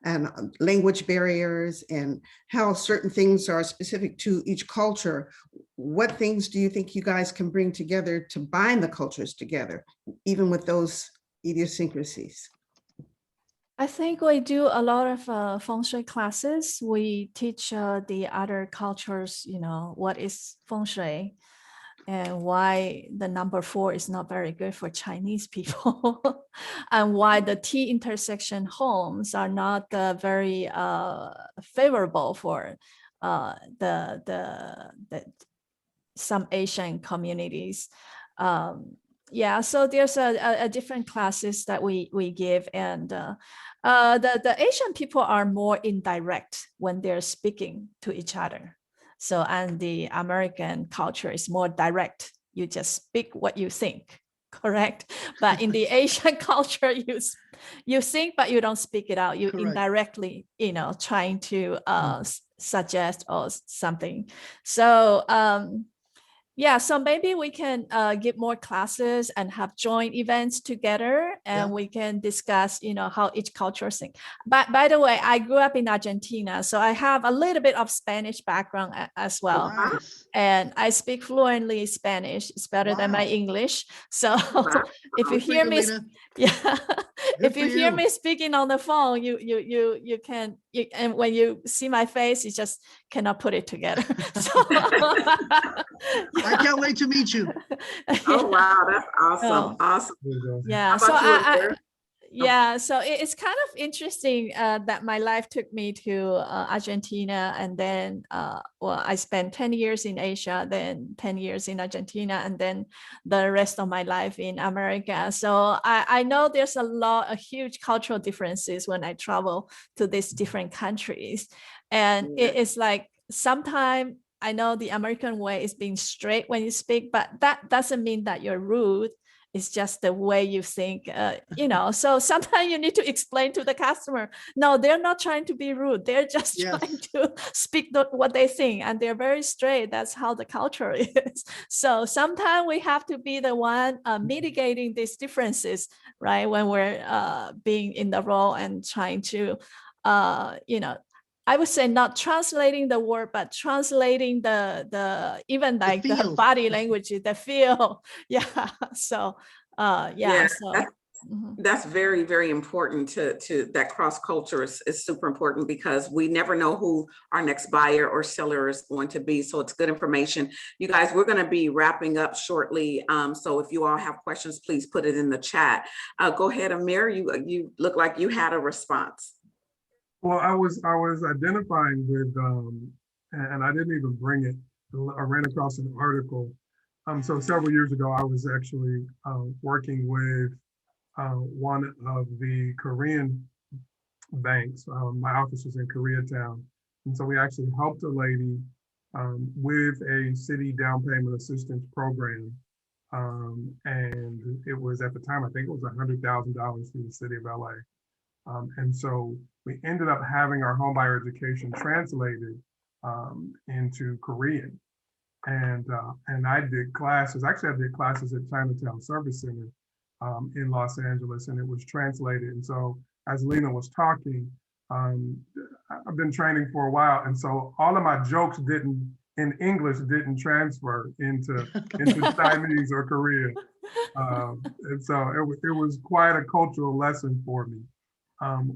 and language barriers, and how certain things are specific to each culture. What things do you think you guys can bring together to bind the cultures together, even with those idiosyncrasies? I think we do a lot of feng shui classes. We teach the other cultures, what is feng shui and why the number 4 is not very good for Chinese people, and why the T intersection homes are not very favorable for the some Asian communities. Yeah, so there's a different classes that we give, and the Asian people are more indirect when they're speaking to each other. So, and the American culture is more direct. You just speak what you think, correct? But in the Asian culture, you think, but you don't speak it out. You Correct. indirectly, trying to suggest or something. So, yeah, so maybe we can give more classes and have joint events together, and we can discuss, how each culture thinks. But by the way, I grew up in Argentina, so I have a little bit of Spanish background as well. Nice. And I speak fluently Spanish. It's better than my Wow. English. So if you Good for hear you, me, Lina. yeah, Good if you for hear you. me speaking on the phone, you can, and when you see my face, you just cannot put it together. So, I can't wait to meet you. Oh, wow, that's awesome. Oh. Awesome. Yeah, How so about you, Ameer? yeah, so it's kind of interesting that my life took me to Argentina, and then well, I spent 10 years in Asia, then 10 years in Argentina, and then the rest of my life in America. So I know there's a huge cultural differences when I travel to these different countries, and it's like sometimes I know the American way is being straight when you speak, but that doesn't mean that you're rude. It's just the way you think, so sometimes you need to explain to the customer, no, they're not trying to be rude. They're just trying to speak what they think, and they're very straight. That's how the culture is. So sometimes we have to be the one mitigating these differences, right? When we're being in the role and trying to, I would say not translating the word, but translating the even like the body language, the feel. Yeah. So, yeah. So that's very, very important to that cross culture is super important, because we never know who our next buyer or seller is going to be. So it's good information. You guys, we're going to be wrapping up shortly. So if you all have questions, please put it in the chat. Go ahead, Ameer. You look like you had a response. Well, I was identifying with, and I didn't even bring it. I ran across an article. So several years ago, I was actually working with one of the Korean banks. My office was in Koreatown, and so we actually helped a lady with a city down payment assistance program. And it was, at the time, I think it was $100,000 through the city of LA. And so we ended up having our homebuyer education translated into Korean. And I did classes. Actually, I did classes at Chinatown Service Center in Los Angeles, and it was translated. And so as Lina was talking, I've been training for a while. And so all of my jokes in English didn't transfer into Chinese or Korean. And so it was quite a cultural lesson for me.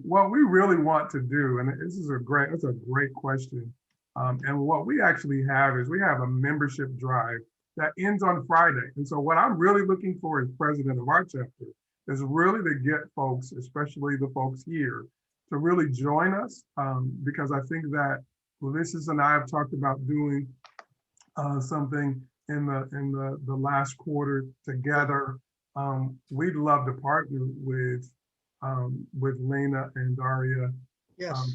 What we really want to do, and it's a great question. And what we actually have is we have a membership drive that ends on Friday. And so what I'm really looking for as president of our chapter is really to get folks, especially the folks here, to really join us, because I think that Ulises and I have talked about doing something in the last quarter together. We'd love to partner with Lina and AREAA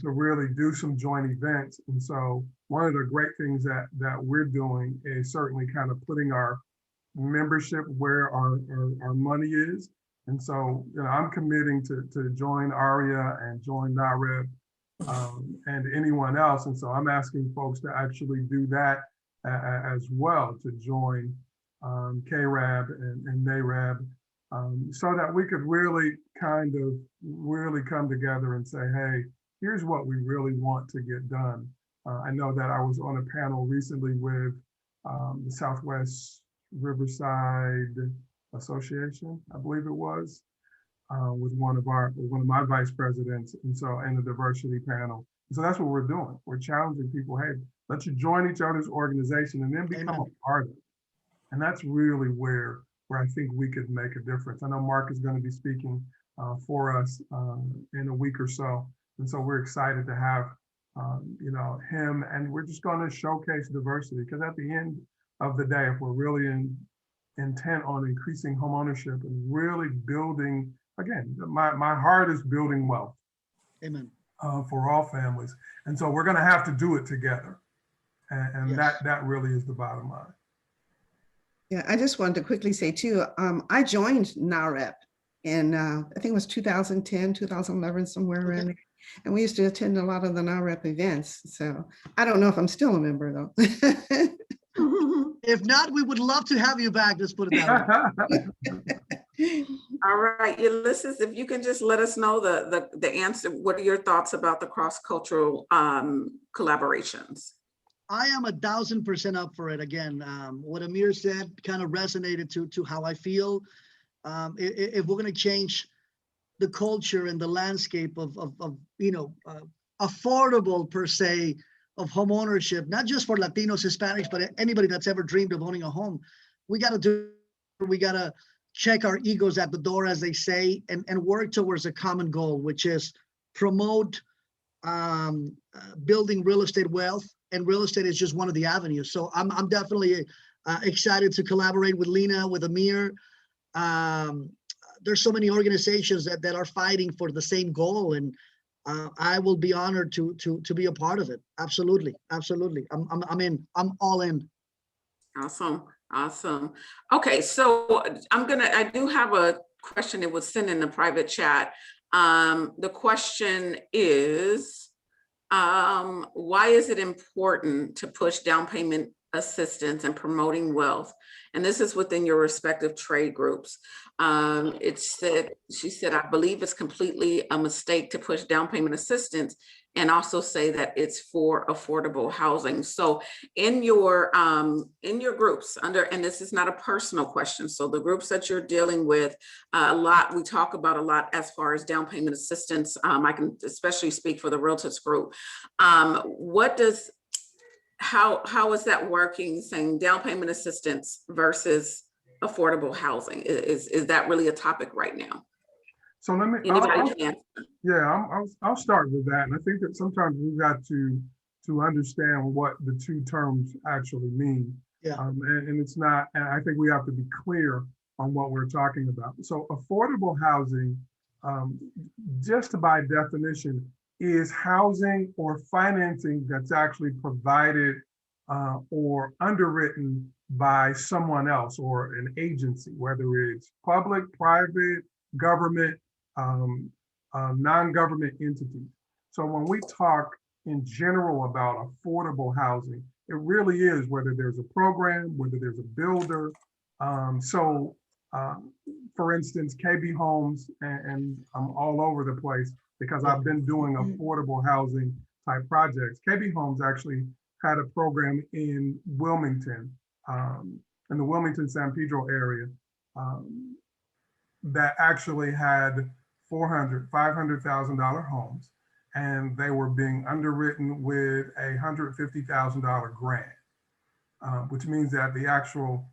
to really do some joint events. And so one of the great things that we're doing is certainly kind of putting our membership where our money is, And so, I'm committing to join AREAA and join NAHREP and anyone else. And so I'm asking folks to actually do that as well, to join KRAB and NAHREP, so that we could really come together and say, hey, here's what we really want to get done. I know that I was on a panel recently with the Southwest Riverside Association, I believe it was, with one of my vice presidents, and so in the diversity panel. So that's what we're doing. We're challenging people. Hey, let's you join each other's organization and then become a part of it. And that's really where I think we could make a difference. I know Mark is going to be speaking for us in a week or so, and so we're excited to have him, and we're just going to showcase diversity, because at the end of the day, if we're really intent on increasing homeownership and really building, again, my heart is building wealth. Amen. For all families. And so we're going to have to do it together. And Yes. that really is the bottom line. Yeah, I just wanted to quickly say too, I joined NAHREP in, I think it was 2010, 2011, somewhere around there. And we used to attend a lot of the NAHREP events. So I don't know if I'm still a member though. If not, we would love to have you back. Let's put it that way. All right, Ulises, if you can just let us know the answer. What are your thoughts about the cross-cultural collaborations? I am 1000% up for it. Again, what Ameer said kind of resonated to how I feel. If we're going to change the culture and the landscape of affordable per se of home ownership, not just for Latinos, Hispanics, but anybody that's ever dreamed of owning a home, we got to check our egos at the door, as they say, and work towards a common goal, which is promote building real estate wealth. And real estate is just one of the avenues. So I'm definitely excited to collaborate with Lina, with Ameer. There's so many organizations that are fighting for the same goal, and I will be honored to be a part of it. Absolutely, absolutely. I'm in. I'm all in. Awesome. Okay, so I do have a question. It was sent in the private chat. The question is, why is it important to push down payment assistance and promoting wealth? And this is within your respective trade groups. She said, I believe it's completely a mistake to push down payment assistance, and also say that it's for affordable housing. So in your groups and this is not a personal question, so the groups that you're dealing with, we talk about a lot as far as down payment assistance. I can especially speak for the Realtist group. How is that working, saying down payment assistance versus affordable housing? Is that really a topic right now? So let me, I'll start with that. And I think that sometimes we've got to understand what the two terms actually mean. Yeah. And it's not, and I think we have to be clear on what we're talking about. So affordable housing, just by definition, is housing or financing that's actually provided or underwritten by someone else or an agency, whether it's public, private, government, non-government entities. So when we talk in general about affordable housing, it really is whether there's a program, whether there's a builder. For instance, KB Homes, and I'm all over the place because I've been doing affordable housing type projects. KB Homes actually had a program in Wilmington, in the Wilmington, San Pedro area, that actually had $500,000 homes, and they were being underwritten with a $150,000 grant, which means that the actual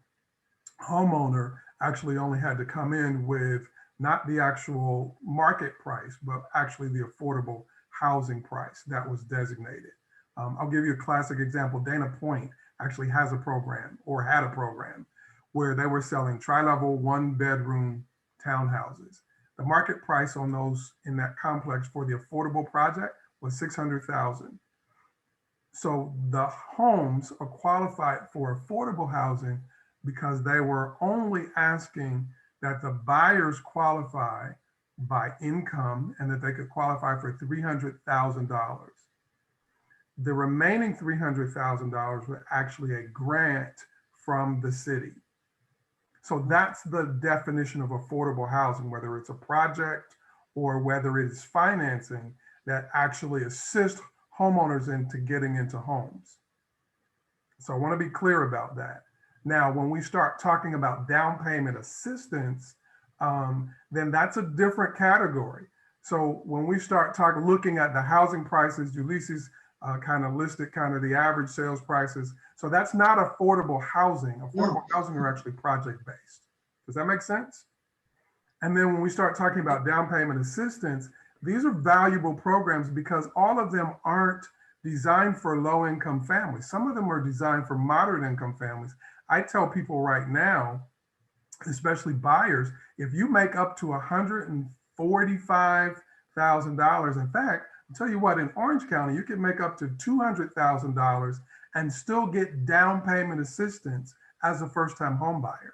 homeowner actually only had to come in with not the actual market price, but actually the affordable housing price that was designated. I'll give you a classic example. Dana Point actually has a program, or had a program, where they were selling tri-level 1-bedroom townhouses. The market price on those in that complex for the affordable project was $600,000. So the homes are qualified for affordable housing because they were only asking that the buyers qualify by income and that they could qualify for $300,000. The remaining $300,000 was actually a grant from the city. So that's the definition of affordable housing, whether it's a project or whether it's financing that actually assists homeowners into getting into homes. So I want to be clear about that. Now, when we start talking about down payment assistance, then that's a different category. So when we start looking at the housing prices, Ulises kind of listed kind of the average sales prices. So that's not affordable housing. Affordable housing are actually project-based. Does that make sense? And then when we start talking about down payment assistance, these are valuable programs because all of them aren't designed for low-income families. Some of them are designed for moderate-income families. I tell people right now, especially buyers, if you make up to $145,000, in fact, I'll tell you what, in Orange County, you can make up to $200,000 and still get down payment assistance as a first-time home buyer.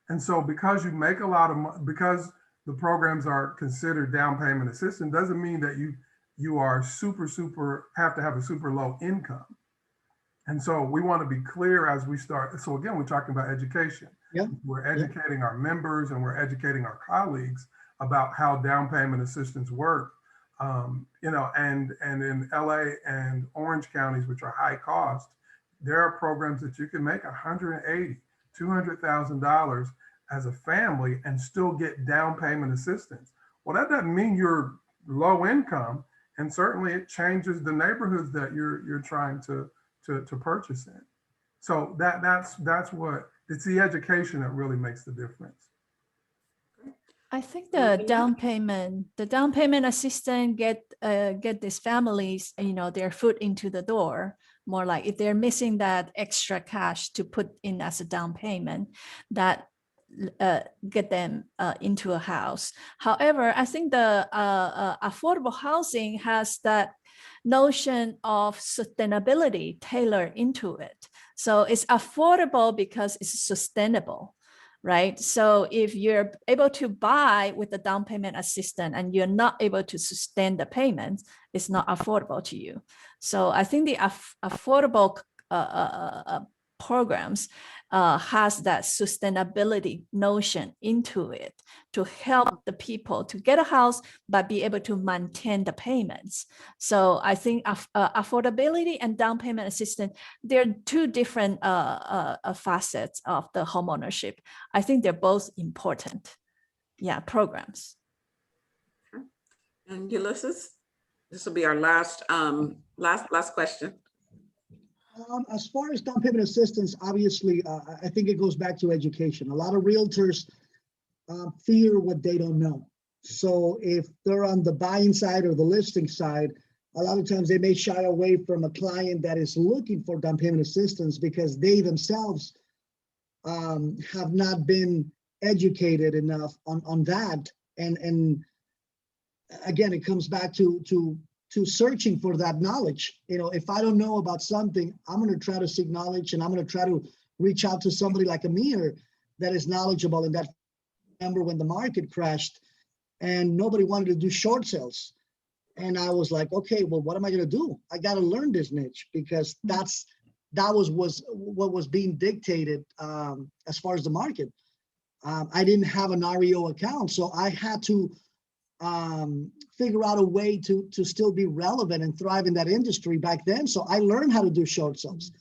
And so because you make a lot of money, because the programs are considered down payment assistance, doesn't mean that you are have to have a super low income. And so we want to be clear as we start. So again, we're talking about education. Yep. We're educating our members and we're educating our colleagues about how down payment assistance work. You know, and in LA and Orange counties, which are high cost, there are programs that you can make $180,000, $200,000 as a family and still get down payment assistance. Well, that doesn't mean you're low income, and certainly it changes the neighborhoods that you're trying to purchase in. So that's what it's the education that really makes the difference. I think the down payment assistance get these families, you know, their foot into the door. More like if they're missing that extra cash to put in as a down payment, that get them into a house. However, I think the affordable housing has that notion of sustainability tailored into it. So it's affordable because it's sustainable, right? So if you're able to buy with the down payment assistance and you're not able to sustain the payments, it's not affordable to you. So I think the affordable programs has that sustainability notion into it to help the people to get a house, but be able to maintain the payments. So I think affordability and down payment assistance, they're two different facets of the homeownership. I think they're both important, programs. And Ulises, this will be our last question. As far as down payment assistance, obviously, I think it goes back to education. A lot of realtors fear what they don't know. So if they're on the buying side or the listing side, a lot of times they may shy away from a client that is looking for down payment assistance because they themselves have not been educated enough on that. And again, it comes back to searching for that knowledge. You know, if I don't know about something, I'm going to try to seek knowledge, and I'm going to try to reach out to somebody like Ameer that is knowledgeable. And that, remember when the market crashed and nobody wanted to do short sales. And I was like, okay, well, what am I going to do? I got to learn this niche because that was what was being dictated as far as the market. I didn't have an REO account, so I had to figure out a way to still be relevant and thrive in that industry back then. So I learned how to do short sales.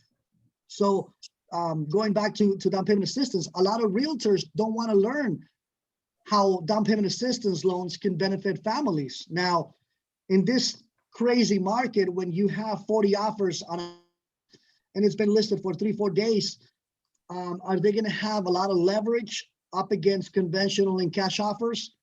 So going back to down payment assistance, a lot of realtors don't want to learn how down payment assistance loans can benefit families. Now, in this crazy market, when you have 40 offers and it's been listed for 3-4 days, are they going to have a lot of leverage up against conventional and cash offers?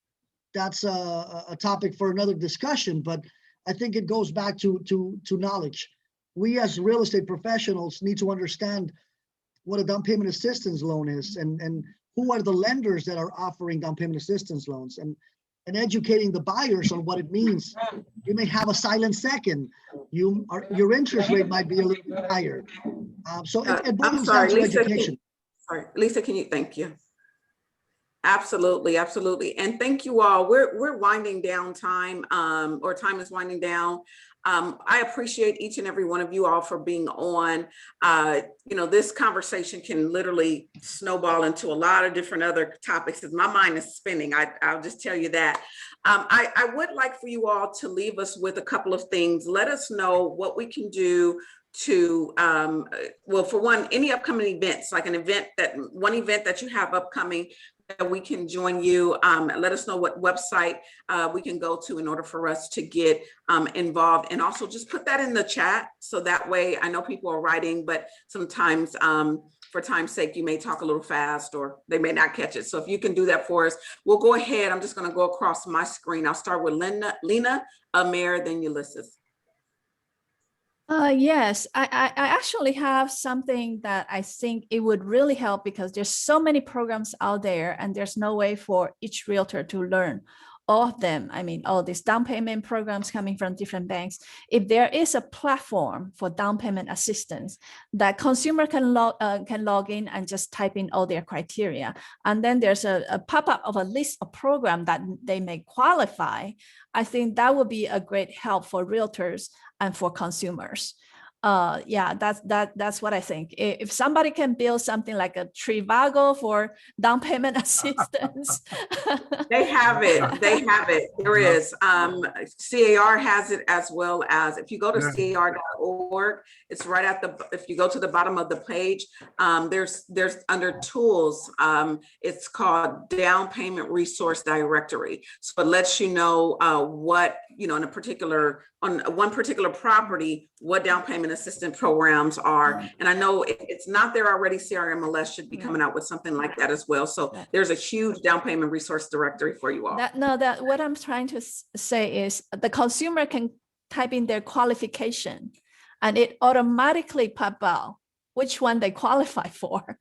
That's a topic for another discussion, but I think it goes back to knowledge. We as real estate professionals need to understand what a down payment assistance loan is and who are the lenders that are offering down payment assistance loans and educating the buyers on what it means. You may have a silent second. Your interest rate might be a little bit higher. So it boils down to Lisa, education. Lisa, can you, thank you. Absolutely, absolutely. And thank you all. We're winding down time, or time is winding down. I appreciate each and every one of you all for being on. You know, this conversation can literally snowball into a lot of different other topics. My mind is spinning. I'll just tell you that. I would like for you all to leave us with a couple of things. Let us know what we can do to, well, for one, any upcoming events, like one event that you have upcoming that we can join you. Let us know what website we can go to in order for us to get involved, and also just put that in the chat, so that way, I know people are writing, but sometimes for time's sake, you may talk a little fast or they may not catch it. So if you can do that for us, we'll go ahead. I'm just going to go across my screen. I'll start with Lina, Ameer, then Ulises. Yes, I actually have something that I think it would really help, because there's so many programs out there and there's no way for each realtor to learn all of them. I mean, all these down payment programs coming from different banks. If there is a platform for down payment assistance that consumer can log in and just type in all their criteria, and then there's a pop-up of a list of programs that they may qualify, I think that would be a great help for realtors and for consumers. Yeah, that's what I think. If somebody can build something like a Trivago for down payment assistance. They have it. They have it. There is. CAR has it, as well as, if you go to car.org, it's right at if you go to the bottom of the page, there's under tools, it's called Down Payment Resource Directory. So it lets you know what, in on one particular property, what down payment assistance programs are. And I know it's not there already. CRMLS should be coming out with something like that as well. So there's a huge down payment resource directory for you all. What I'm trying to say is the consumer can type in their qualification and it automatically pop out which one they qualify for.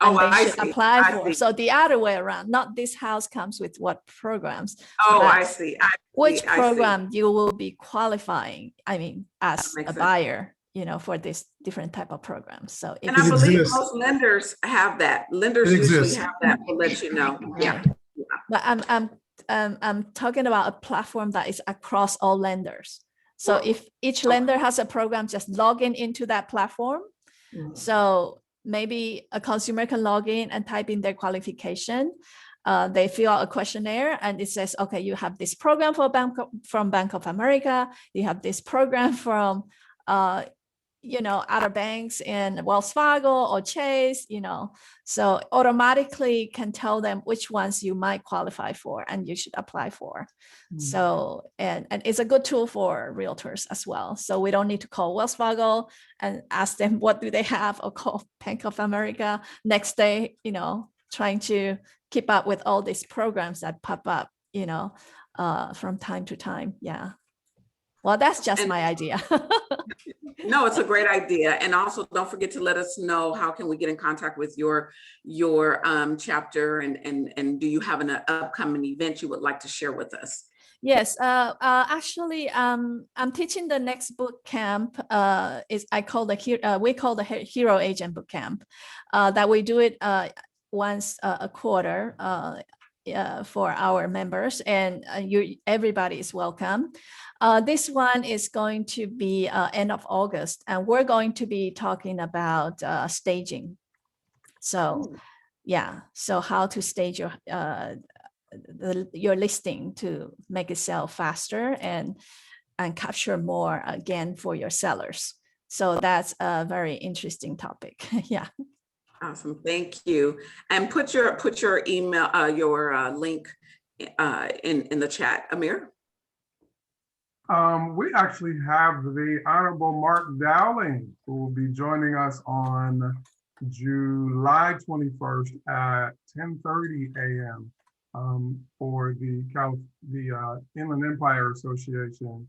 And they should apply for. So the other way around, not this house comes with what programs. I see. Which program you will be qualifying, I mean, as a buyer, for this different type of programs. So and I believe most lenders have that. Lenders usually have that to let you know. Yeah. But I'm talking about a platform that is across all lenders. So if each lender has a program, just log into that platform. So maybe a consumer can log in and type in their qualification. They fill out a questionnaire and it says, okay, you have this program from Bank of America. You have this program from, other banks in Wells Fargo or Chase, so automatically can tell them which ones you might qualify for and you should apply for. So, and it's a good tool for realtors as well. So we don't need to call Wells Fargo and ask them what do they have, or call Bank of America next day, trying to keep up with all these programs that pop up, from time to time. Yeah. Well, that's just my idea. No, it's a great idea. And also don't forget to let us know, how can we get in contact with your chapter, and do you have an upcoming event you would like to share with us? Yes, actually, I'm teaching the next boot camp. We call the Hero Agent Boot Camp. That we do it once a quarter for our members, and everybody is welcome. This one is going to be end of August, and we're going to be talking about staging. So, yeah, so how to stage your listing to make it sell faster and capture more again for your sellers. So that's a very interesting topic. Yeah. Awesome, thank you. And put your email, your link in the chat, Ameer. We actually have the Honorable Mark Dowling, who will be joining us on July 21st at 10:30 a.m. For the Inland Empire Association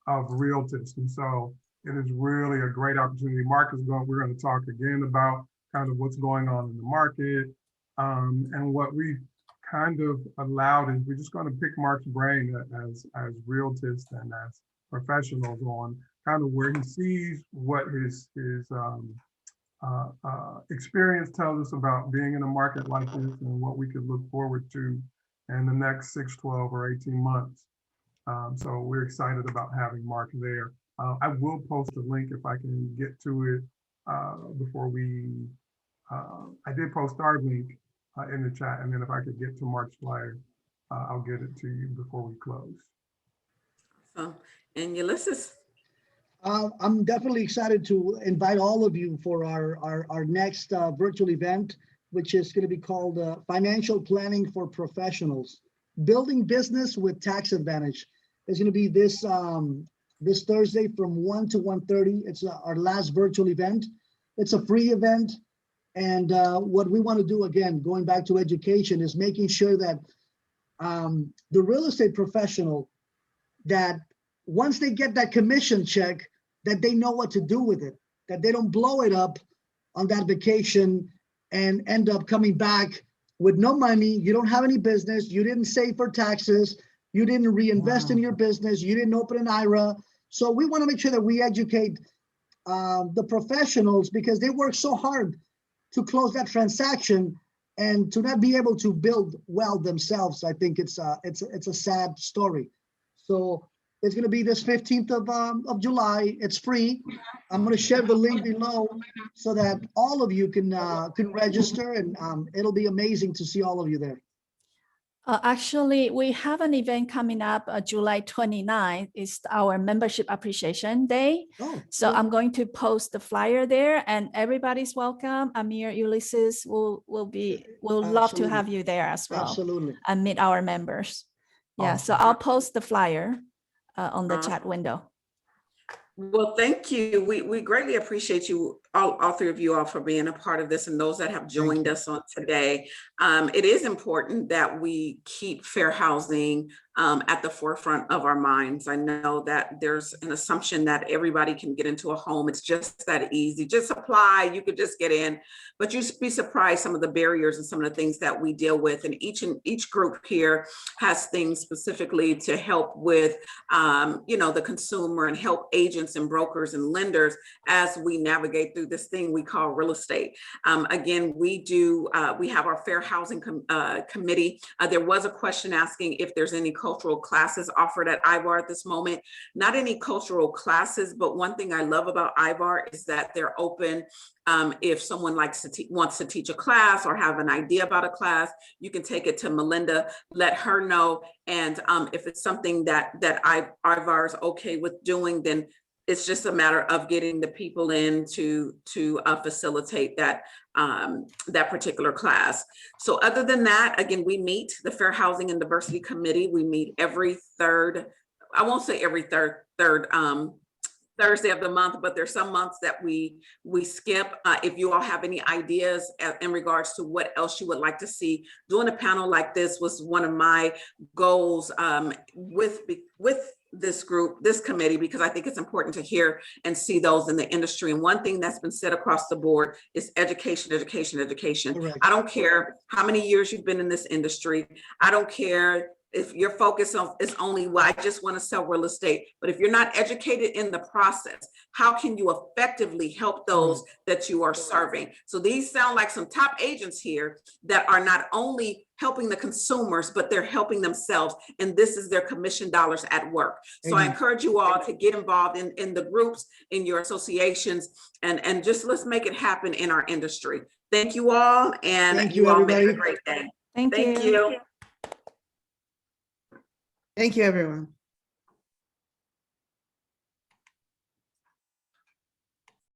of Realtists. And so it is really a great opportunity. Mark we're going to talk again about kind of what's going on in the market. And what we kind of allowed is we're just going to pick Mark's brain as realtists and as professionals on kind of where he sees what his experience tells us about being in a market like this and what we could look forward to in the next 6, 12, or 18 months. So we're excited about having Mark there. I will post a link if I can get to it before we, I did post our link in the chat, and then if I could get to Mark's flyer, I'll get it to you before we close. So, and Ulises. I'm definitely excited to invite all of you for our next virtual event, which is going to be called Financial Planning for Professionals, Building Business with Tax Advantage. It's going to be this this Thursday from 1 to 1:30. It's our last virtual event. It's a free event. And what we want to do, again, going back to education, is making sure that the real estate professional, that once they get that commission check, that they know what to do with it, that they don't blow it up on that vacation and end up coming back with no money. You don't have any business. You didn't save for taxes. You didn't reinvest in your business. You didn't open an AREAA. So we want to make sure that we educate the professionals, because they work so hard to close that transaction, and to not be able to build wealth themselves. I think it's a sad story. So it's going to be this 15th of July. It's free. I'm going to share the link below so that all of you can register, and it'll be amazing to see all of you there. Actually, we have an event coming up July 29th. It's our membership appreciation day. Oh, So cool. I'm going to post the flyer there, and everybody's welcome. Ameer, Ulises will love to have you there as well. Absolutely. And meet our members. Yeah, so I'll post the flyer on the chat window. Well, thank you. We greatly appreciate you, all three of you all, for being a part of this, and those that have joined us on today. It is important that we keep fair housing at the forefront of our minds. I know that there's an assumption that everybody can get into a home. It's just that easy. Just apply, you could just get in. But you'd be surprised some of the barriers and some of the things that we deal with. And each group here has things specifically to help with the consumer, and help agents and brokers and lenders as we navigate through this thing we call real estate. Again, we have our Fair Housing Committee. There was a question asking if there's any cultural classes offered at IVAR at this moment. Not any cultural classes, but one thing I love about IVAR is that they're open. If someone wants to teach a class or have an idea about a class, you can take it to Melinda, let her know. And if it's something that IVAR is okay with doing, then it's just a matter of getting the people in to facilitate that particular class. So other than that, again, we meet the Fair Housing and Diversity Committee. We meet every third, I won't say every third Thursday of the month, but there's some months that we skip. If you all have any ideas in regards to what else you would like to see, doing a panel like this was one of my goals with this group, this committee, because I think it's important to hear and see those in the industry. And one thing that's been said across the board is education, education, education. Correct. I don't care how many years you've been in this industry. I don't care if your focus is only, well, I just want to sell real estate. But if you're not educated in the process, how can you effectively help those that you are serving? So these sound like some top agents here that are not only helping the consumers, but they're helping themselves. And this is their commission dollars at work. So I encourage you all to get involved in the groups, in your associations, and just let's make it happen in our industry. Thank you all. And Thank you all everybody. make it a great day. Thank you. Thank you. Thank you, everyone.